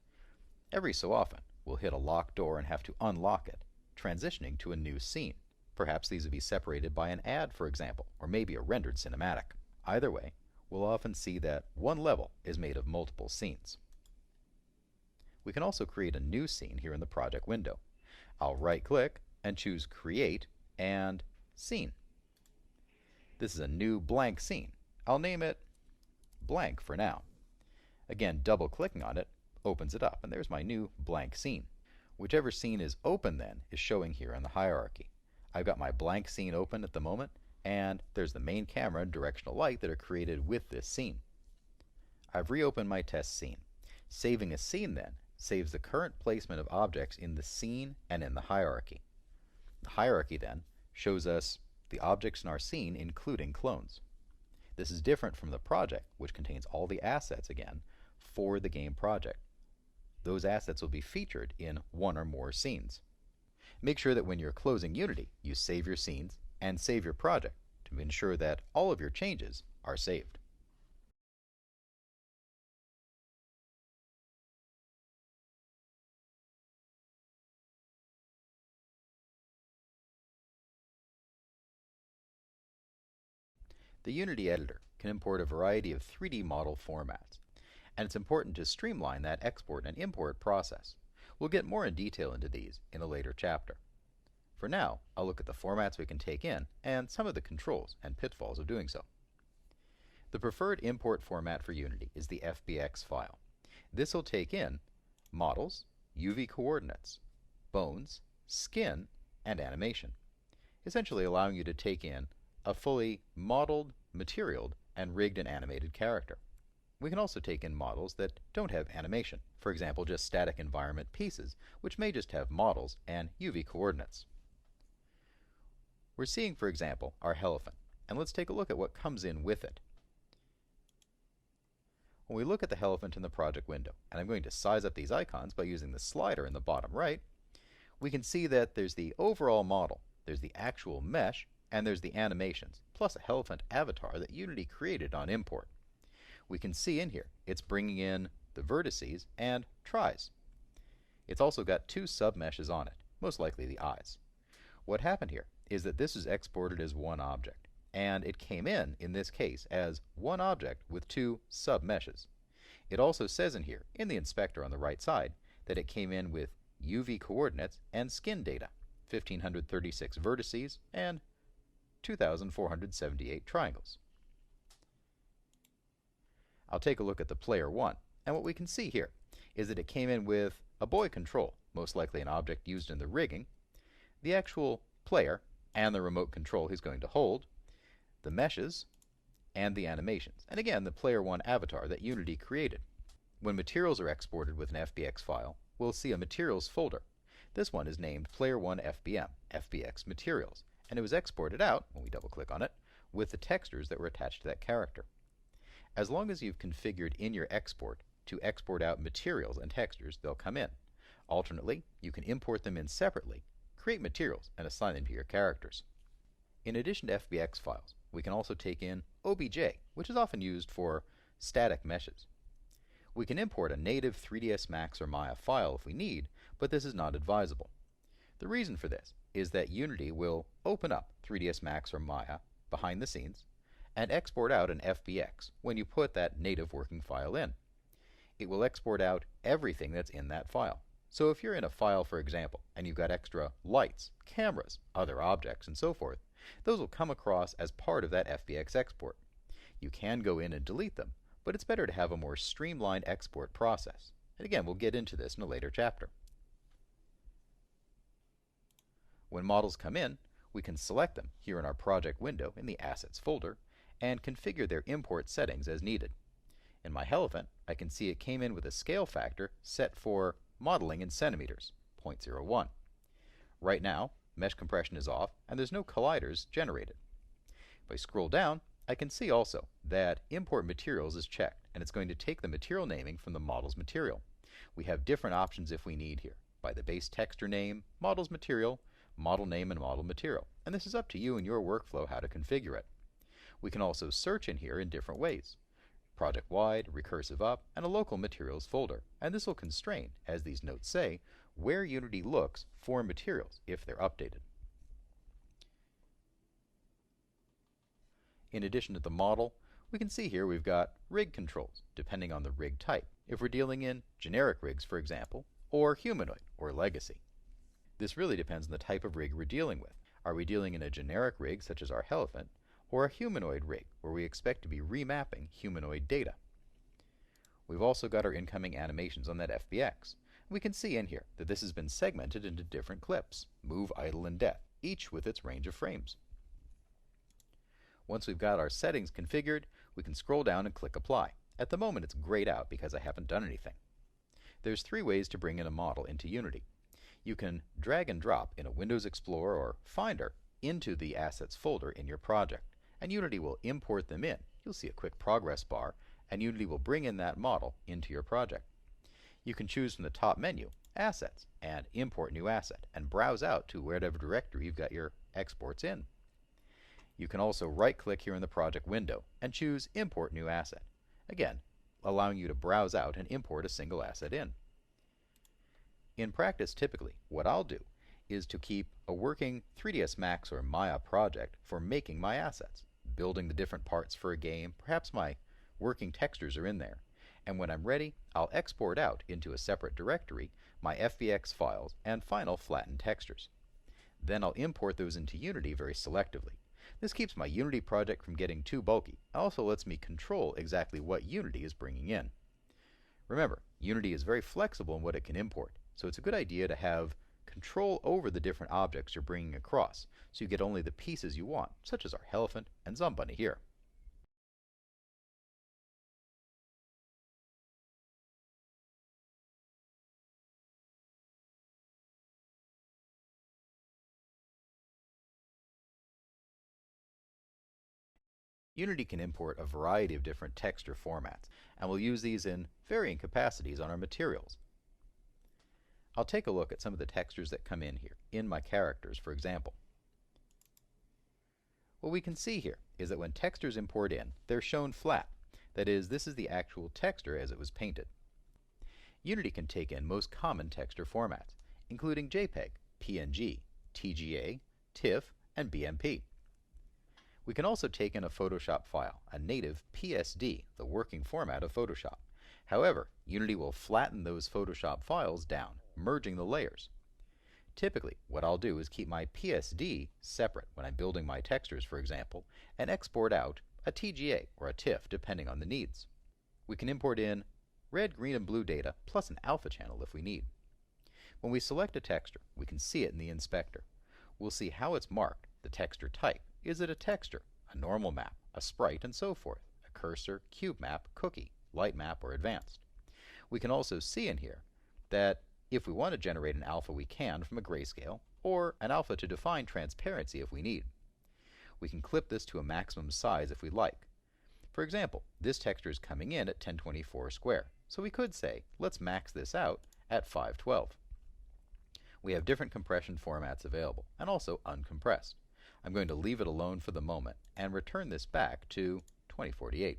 Every so often, we'll hit a locked door and have to unlock it, transitioning to a new scene. Perhaps these would be separated by an ad, for example, or maybe a rendered cinematic. Either way, we'll often see that one level is made of multiple scenes. We can also create a new scene here in the project window. I'll right-click and choose Create and Scene. This is a new blank scene. I'll name it Blank for now. Again, double-clicking on it opens it up, and there's my new blank scene. Whichever scene is open then is showing here in the hierarchy. I've got my blank scene open at the moment, and there's the main camera and directional light that are created with this scene. I've reopened my test scene. Saving a scene then saves the current placement of objects in the scene and in the hierarchy. The hierarchy then shows us the objects in our scene, including clones. This is different from the project, which contains all the assets again for the game project. Those assets will be featured in one or more scenes. Make sure that when you're closing Unity, you save your scenes and save your project to ensure that all of your changes are saved. The Unity editor can import a variety of 3D model formats, and it's important to streamline that export and import process. We'll get more in detail into these in a later chapter. For now, I'll look at the formats we can take in and some of the controls and pitfalls of doing so. The preferred import format for Unity is the FBX file. This will take in models, UV coordinates, bones, skin, and animation, essentially allowing you to take in a fully modeled, materialed, and rigged and animated character. We can also take in models that don't have animation, for example just static environment pieces, which may just have models and UV coordinates. We're seeing, for example, our elephant, and let's take a look at what comes in with it. When we look at the elephant in the project window, and I'm going to size up these icons by using the slider in the bottom right, we can see that there's the overall model, there's the actual mesh, and there's the animations, plus a elephant avatar that Unity created on import. We can see in here it's bringing in the vertices and tries. It's also got two submeshes on it, most likely the eyes. What happened here is that this is exported as one object, and it came in this case, as one object with two submeshes. It also says in here, in the inspector on the right side, that it came in with UV coordinates and skin data, 1536 vertices and 2478 triangles. I'll take a look at the player 1, and what we can see here is that it came in with a boy control, most likely an object used in the rigging, the actual player and the remote control he's going to hold, the meshes, and the animations, and again the player 1 avatar that Unity created. When materials are exported with an FBX file, we'll see a materials folder. This one is named player 1 FBM, FBX materials, and it was exported out, when we double click on it, with the textures that were attached to that character. As long as you've configured in your export to export out materials and textures, they'll come in. Alternately, you can import them in separately, create materials, and assign them to your characters. In addition to FBX files, we can also take in OBJ, which is often used for static meshes. We can import a native 3ds Max or Maya file if we need, but this is not advisable. The reason for this is that Unity will open up 3ds Max or Maya behind the scenes and export out an FBX when you put that native working file in. It will export out everything that's in that file. So if you're in a file, for example, and you've got extra lights, cameras, other objects, and so forth, those will come across as part of that FBX export. You can go in and delete them, but it's better to have a more streamlined export process. And again, we'll get into this in a later chapter. When models come in, we can select them here in our project window in the Assets folder and configure their import settings as needed. In my elephant, I can see it came in with a scale factor set for modeling in centimeters, 0.01. Right now, mesh compression is off and there's no colliders generated. If I scroll down, I can see also that import materials is checked, and it's going to take the material naming from the model's material. We have different options if we need here, by the base texture name, model's material, model name, and model material. And this is up to you and your workflow how to configure it. We can also search in here in different ways. Project-wide, recursive up, and a local materials folder. And this will constrain, as these notes say, where Unity looks for materials if they're updated. In addition to the model, we can see here we've got rig controls, depending on the rig type. If we're dealing in generic rigs, for example, or humanoid, or legacy. This really depends on the type of rig we're dealing with. Are we dealing in a generic rig, such as our elephant, or a humanoid rig, where we expect to be remapping humanoid data? We've also got our incoming animations on that FBX. We can see in here that this has been segmented into different clips, move, idle, and death, each with its range of frames. Once we've got our settings configured, we can scroll down and click Apply. At the moment it's grayed out because I haven't done anything. There's three ways to bring in a model into Unity. You can drag and drop in a Windows Explorer or Finder into the Assets folder in your project, and Unity will import them in. You'll see a quick progress bar, and Unity will bring in that model into your project. You can choose from the top menu, Assets, and Import New Asset, and browse out to whatever directory you've got your exports in. You can also right-click here in the project window and choose Import New Asset, again, allowing you to browse out and import a single asset in. In practice, typically, what I'll do is to keep a working 3ds Max or Maya project for making my assets. building the different parts for a game. Perhaps my working textures are in there. And when I'm ready, I'll export out into a separate directory my FBX files and final flattened textures. Then I'll import those into Unity very selectively. This keeps my Unity project from getting too bulky. It also lets me control exactly what Unity is bringing in. Remember, Unity is very flexible in what it can import, so it's a good idea to have control over the different objects you're bringing across, so you get only the pieces you want, such as our elephant and Zombunny here. Unity can import a variety of different texture formats, and we'll use these in varying capacities on our materials. I'll take a look at some of the textures that come in here, in my characters, for example. What we can see here is that when textures import in, they're shown flat. That is, this is the actual texture as it was painted. Unity can take in most common texture formats, including JPEG, PNG, TGA, TIFF, and BMP. We can also take in a Photoshop file, a native PSD, the working format of Photoshop. However, Unity will flatten those Photoshop files down, merging the layers. Typically, what I'll do is keep my PSD separate when I'm building my textures, for example, and export out a TGA or a TIFF depending on the needs. We can import in red, green, and blue data plus an alpha channel if we need. When we select a texture, we can see it in the inspector. We'll see how it's marked, the texture type. Is it a texture, a normal map, a sprite, and so forth, a cursor, cube map, cookie, light map, or advanced. We can also see in here that if we want to generate an alpha, we can from a grayscale, or an alpha to define transparency if we need. We can clip this to a maximum size if we like. For example, this texture is coming in at 1024 square, so we could say, let's max this out at 512. We have different compression formats available, and also uncompressed. I'm going to leave it alone for the moment and return this back to 2048.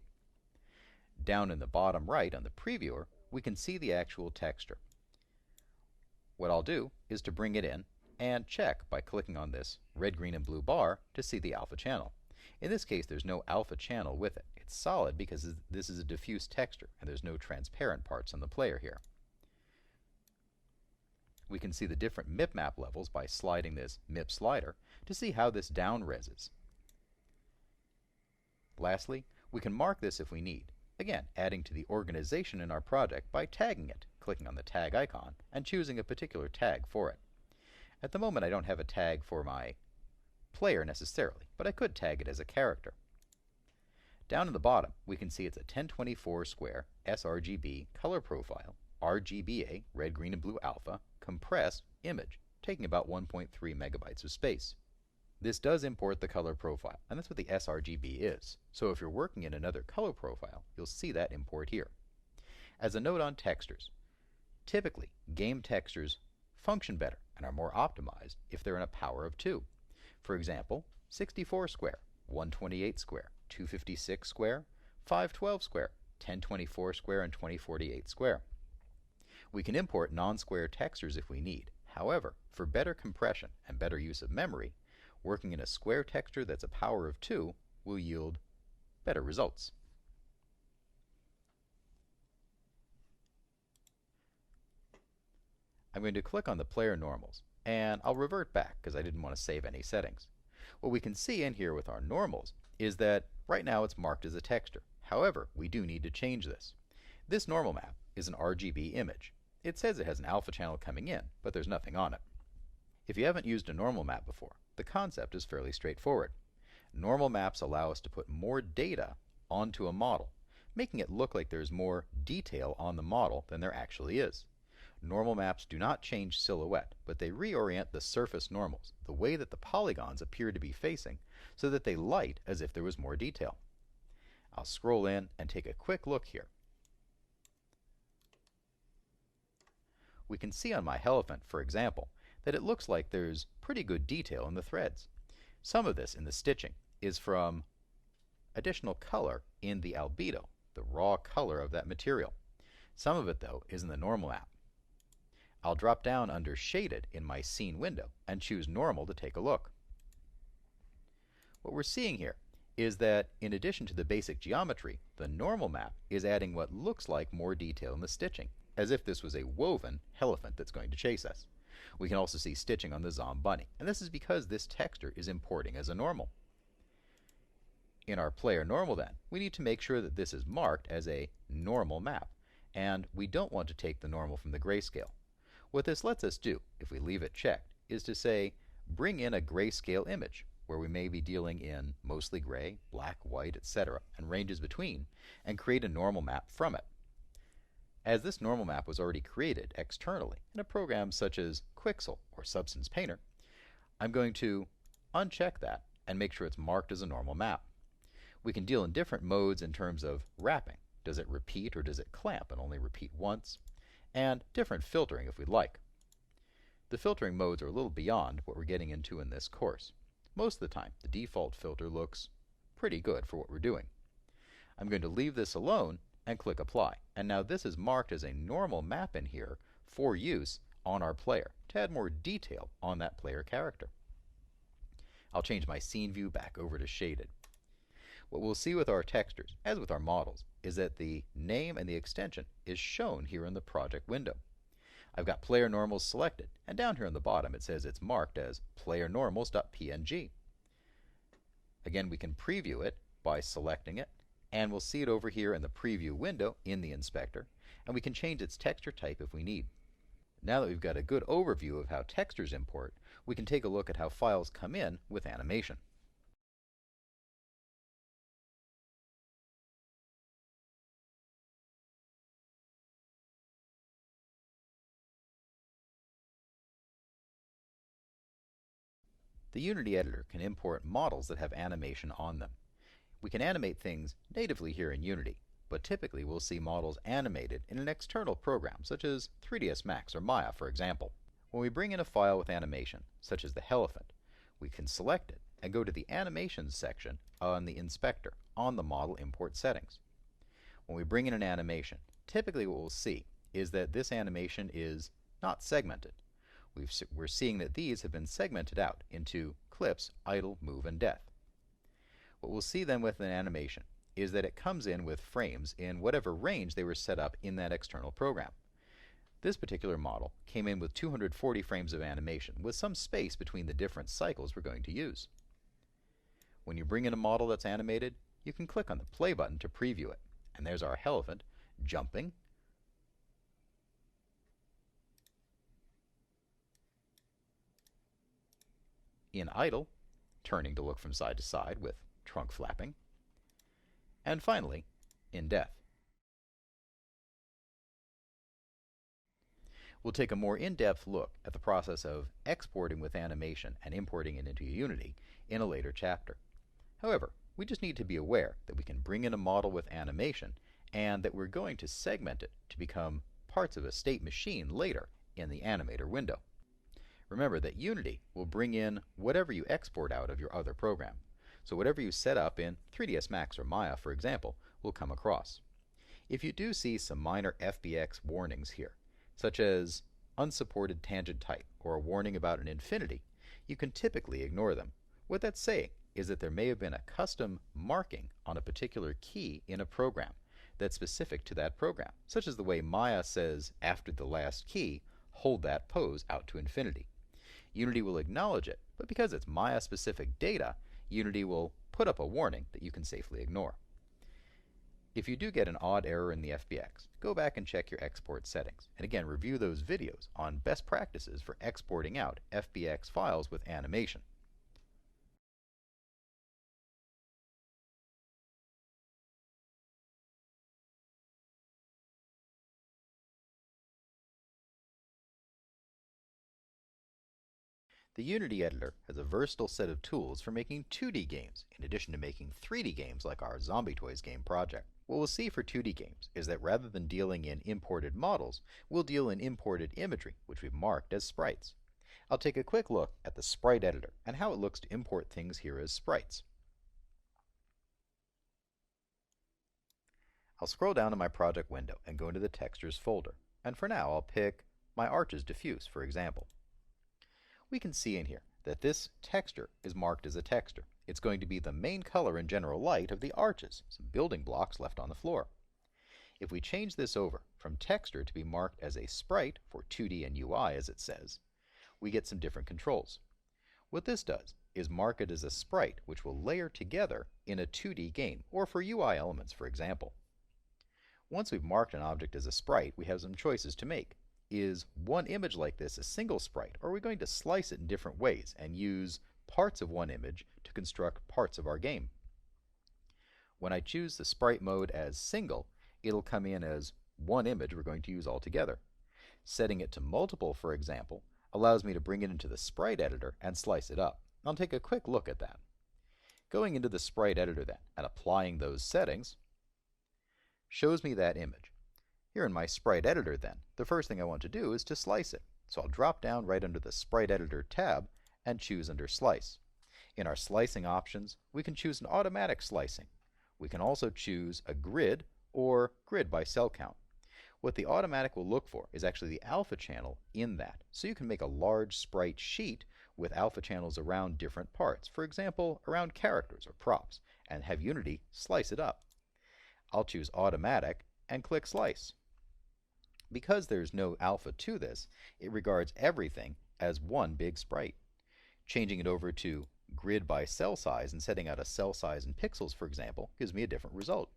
Down in the bottom right on the previewer, we can see the actual texture. What I'll do is to bring it in and check by clicking on this red, green, and blue bar to see the alpha channel. In this case, there's no alpha channel with it. It's solid because this is a diffuse texture and there's no transparent parts on the player here. We can see the different MIP map levels by sliding this MIP slider to see how this down reses. Lastly, we can mark this if we need. Again, adding to the organization in our project by tagging it, clicking on the tag icon, and choosing a particular tag for it. At the moment I don't have a tag for my player necessarily, but I could tag it as a character. Down in the bottom, we can see it's a 1024 square sRGB color profile, RGBA, red, green, and blue alpha, compressed image, taking about 1.3 megabytes of space. This does import the color profile, and that's what the sRGB is. So if you're working in another color profile, you'll see that import here. As a note on textures, typically game textures function better and are more optimized if they're in a power of 2. For example, 64 square, 128 square, 256 square, 512 square, 1024 square, and 2048 square. We can import non-square textures if we need. However, for better compression and better use of memory, working in a square texture that's a power of 2 will yield better results. I'm going to click on the player normals, and I'll revert back because I didn't want to save any settings. What we can see in here with our normals is that right now it's marked as a texture. However, we do need to change this. This normal map is an RGB image. It says it has an alpha channel coming in, but there's nothing on it. If you haven't used a normal map before, the concept is fairly straightforward. Normal maps allow us to put more data onto a model, making it look like there's more detail on the model than there actually is. Normal maps do not change silhouette, but they reorient the surface normals, the way that the polygons appear to be facing, so that they light as if there was more detail. I'll scroll in and take a quick look here. We can see on my elephant, for example, that it looks like there's pretty good detail in the threads. Some of this in the stitching is from additional color in the albedo, the raw color of that material. Some of it, though, is in the normal map. I'll drop down under Shaded in my scene window and choose Normal to take a look. What we're seeing here is that in addition to the basic geometry, the normal map is adding what looks like more detail in the stitching, as if this was a woven elephant that's going to chase us. We can also see stitching on the Zom bunny, and this is because this texture is importing as a normal. In our player normal then, we need to make sure that this is marked as a normal map, and we don't want to take the normal from the grayscale. What this lets us do, if we leave it checked, is to say, bring in a grayscale image, where we may be dealing in mostly gray, black, white, etc., and ranges between, and create a normal map from it. As this normal map was already created externally in a program such as Quixel or Substance Painter, I'm going to uncheck that and make sure it's marked as a normal map. We can deal in different modes in terms of wrapping. Does it repeat or does it clamp and only repeat once? And different filtering if we'd like. The filtering modes are a little beyond what we're getting into in this course. Most of the time, the default filter looks pretty good for what we're doing. I'm going to leave this alone and click Apply. And now this is marked as a normal map in here for use on our player to add more detail on that player character. I'll change my scene view back over to shaded. What we'll see with our textures, as with our models, is that the name and the extension is shown here in the project window. I've got player normals selected, and down here on the bottom it says it's marked as playernormals.png. Again, we can preview it by selecting it, and we'll see it over here in the preview window in the inspector, and we can change its texture type if we need. Now that we've got a good overview of how textures import, we can take a look at how files come in with animation. The Unity editor can import models that have animation on them. We can animate things natively here in Unity, but typically we'll see models animated in an external program, such as 3ds Max or Maya, for example. When we bring in a file with animation, such as the Helephant, we can select it and go to the Animations section on the inspector on the Model Import Settings. When we bring in an animation, typically what we'll see is that this animation is not segmented. We're seeing that these have been segmented out into clips, idle, move, and death. What we'll see then with an animation is that it comes in with frames in whatever range they were set up in that external program. This particular model came in with 240 frames of animation, with some space between the different cycles we're going to use. When you bring in a model that's animated, you can click on the play button to preview it. And there's our Helephant jumping, in idle, turning to look from side to side with trunk flapping, and finally, in death. We'll take a more in-depth look at the process of exporting with animation and importing it into Unity in a later chapter. However, we just need to be aware that we can bring in a model with animation and that we're going to segment it to become parts of a state machine later in the animator window. Remember that Unity will bring in whatever you export out of your other program. So whatever you set up in 3ds Max or Maya, for example, will come across. If you do see some minor FBX warnings here, such as unsupported tangent type or a warning about an infinity, you can typically ignore them. What that's saying is that there may have been a custom marking on a particular key in a program that's specific to that program, such as the way Maya says after the last key, hold that pose out to infinity. Unity will acknowledge it, but because it's Maya-specific data, Unity will put up a warning that you can safely ignore. If you do get an odd error in the FBX, go back and check your export settings. And again, review those videos on best practices for exporting out FBX files with animation. The Unity editor has a versatile set of tools for making 2D games, in addition to making 3D games like our Zombie Toys game project. What we'll see for 2D games is that rather than dealing in imported models, we'll deal in imported imagery, which we've marked as sprites. I'll take a quick look at the sprite editor and how it looks to import things here as sprites. I'll scroll down to my project window and go into the Textures folder, and for now I'll pick my Arches Diffuse, for example. We can see in here that this texture is marked as a texture, It's going to be the main color and general light of the arches, some building blocks left on the floor. If we change this over from texture to be marked as a sprite for 2D and UI as it says, we get some different controls. What this does is mark it as a sprite which will layer together in a 2D game, or for UI elements, for example. Once we've marked an object as a sprite, we have some choices to make. Is one image like this a single sprite, or are we going to slice it in different ways and use parts of one image to construct parts of our game? When I choose the sprite mode as single, it'll come in as one image we're going to use all together. Setting it to multiple, for example, allows me to bring it into the sprite editor and slice it up. I'll take a quick look at that. Going into the sprite editor then and applying those settings shows me that image. Here in my sprite editor then, the first thing I want to do is to slice it. So I'll drop down right under the sprite editor tab and choose under slice. In our slicing options, we can choose an automatic slicing. We can also choose a grid or grid by cell count. What the automatic will look for is actually the alpha channel in that. So you can make a large sprite sheet with alpha channels around different parts, for example, around characters or props, and have Unity slice it up. I'll choose automatic and click slice. Because there's no alpha to this, it regards everything as one big sprite. Changing it over to grid by cell size and setting out a cell size in pixels, for example, gives me a different result.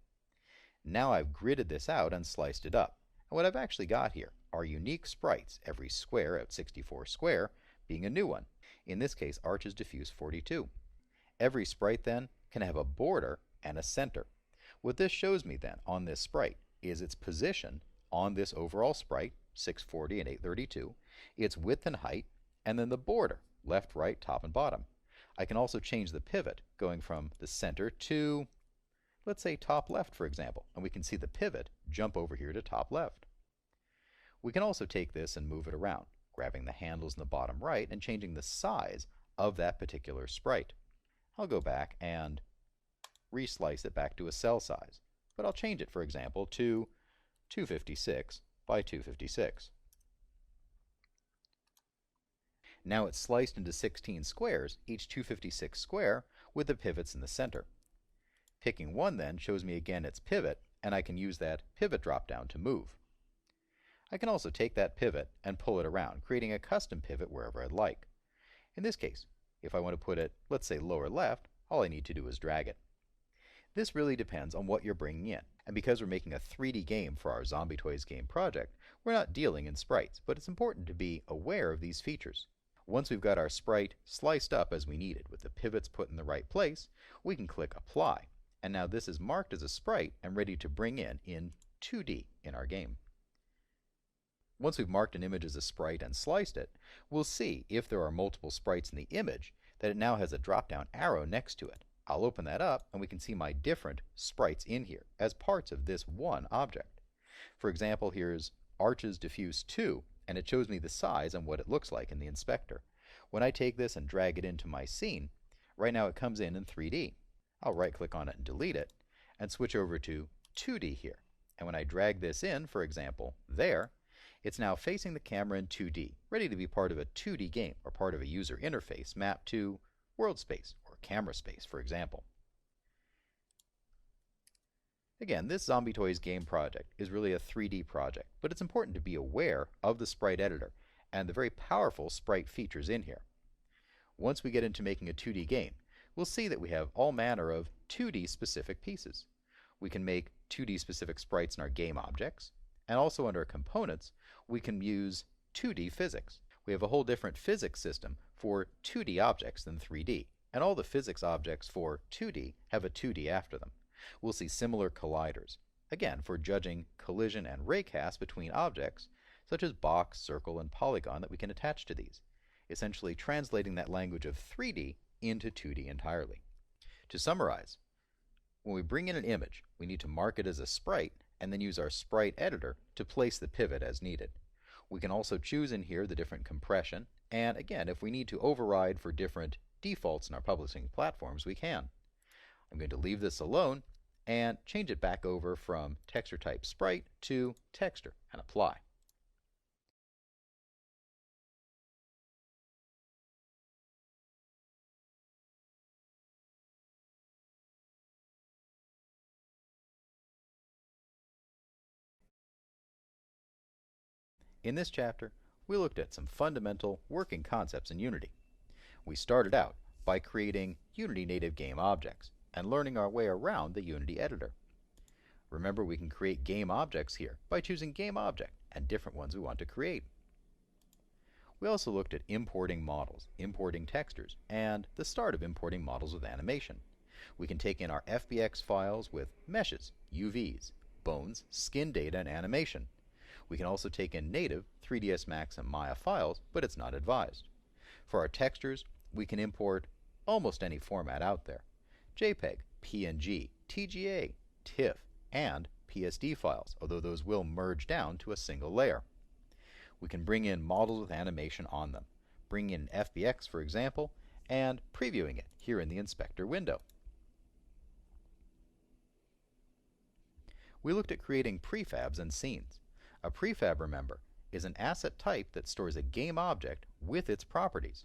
Now I've gridded this out and sliced it up. And what I've actually got here are unique sprites, every square at 64 square being a new one. In this case, Arches Diffuse 42. Every sprite then can have a border and a center. What this shows me then on this sprite is its position on this overall sprite, 640 and 832, its width and height, and then the border, left, right, top, and bottom. I can also change the pivot, going from the center to, let's say, top left, for example, and we can see the pivot jump over here to top left. We can also take this and move it around, grabbing the handles in the bottom right and changing the size of that particular sprite. I'll go back and reslice it back to a cell size, but I'll change it, for example, to 256 by 256. Now it's sliced into 16 squares, each 256 square, with the pivots in the center. Picking one then shows me again its pivot, and I can use that pivot drop-down to move. I can also take that pivot and pull it around, creating a custom pivot wherever I'd like. In this case, if I want to put it, let's say, lower left, all I need to do is drag it. This really depends on what you're bringing in, and because we're making a 3D game for our Zombie Toys game project, we're not dealing in sprites, but it's important to be aware of these features. Once we've got our sprite sliced up as we need it, with the pivots put in the right place, we can click Apply, and now this is marked as a sprite and ready to bring in 2D in our game. Once we've marked an image as a sprite and sliced it, we'll see if there are multiple sprites in the image that it now has a drop-down arrow next to it. I'll open that up and we can see my different sprites in here as parts of this one object. For example, here's Arches Diffuse 2, and it shows me the size and what it looks like in the inspector. When I take this and drag it into my scene, right now it comes in 3D. I'll right-click on it and delete it, and switch over to 2D here. And when I drag this in, for example, there, it's now facing the camera in 2D, ready to be part of a 2D game or part of a user interface mapped to world space or camera space, for example. Again, this Zombie Toys game project is really a 3D project, but it's important to be aware of the sprite editor and the very powerful sprite features in here. Once we get into making a 2D game, we'll see that we have all manner of 2D specific pieces. We can make 2D specific sprites in our game objects, and also under components, we can use 2D physics. We have a whole different physics system for 2D objects than 3D, and all the physics objects for 2D have a 2D after them. We'll see similar colliders, again for judging collision and raycast between objects, such as box, circle, and polygon that we can attach to these, essentially translating that language of 3D into 2D entirely. To summarize, when we bring in an image, we need to mark it as a sprite and then use our sprite editor to place the pivot as needed. We can also choose in here the different compression, and again, if we need to override for different defaults in our publishing platforms, we can. I'm going to leave this alone and change it back over from texture type sprite to texture and apply. In this chapter, we looked at some fundamental working concepts in Unity. We started out by creating Unity native game objects and learning our way around the Unity editor. Remember, we can create game objects here by choosing game object and different ones we want to create. We also looked at importing models, importing textures, and the start of importing models with animation. We can take in our FBX files with meshes, UVs, bones, skin data, and animation. We can also take in native 3ds Max and Maya files, but it's not advised. For our textures, we can import almost any format out there: JPEG, PNG, TGA, TIFF, and PSD files, although those will merge down to a single layer. We can bring in models with animation on them, bring in FBX for example, and previewing it here in the inspector window. We looked at creating prefabs and scenes. A prefab, remember, is an asset type that stores a game object with its properties.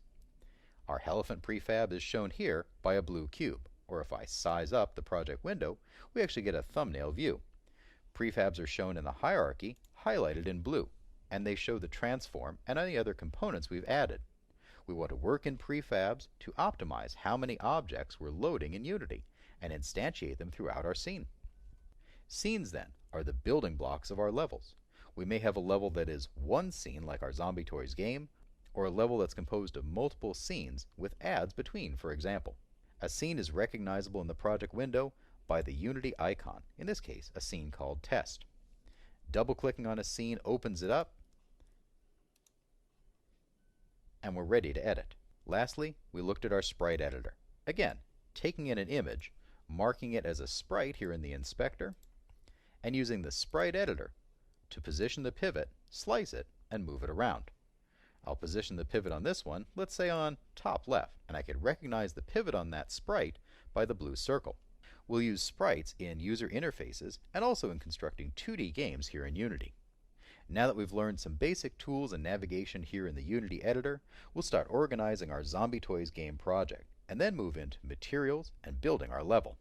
Our Elephant prefab is shown here by a blue cube, or if I size up the project window, we actually get a thumbnail view. Prefabs are shown in the hierarchy, highlighted in blue, and they show the transform and any other components we've added. We want to work in prefabs to optimize how many objects we're loading in Unity and instantiate them throughout our scene. Scenes, then, are the building blocks of our levels. We may have a level that is one scene like our Zombie Toys game, or a level that's composed of multiple scenes with ads between, for example. A scene is recognizable in the project window by the Unity icon, in this case a scene called Test. Double-clicking on a scene opens it up, and we're ready to edit. Lastly, we looked at our sprite editor. Again, taking in an image, marking it as a sprite here in the inspector, and using the sprite editor to position the pivot, slice it, and move it around. I'll position the pivot on this one, let's say on top left, and I can recognize the pivot on that sprite by the blue circle. We'll use sprites in user interfaces and also in constructing 2D games here in Unity. Now that we've learned some basic tools and navigation here in the Unity editor, we'll start organizing our Zombie Toys game project, and then move into materials and building our level.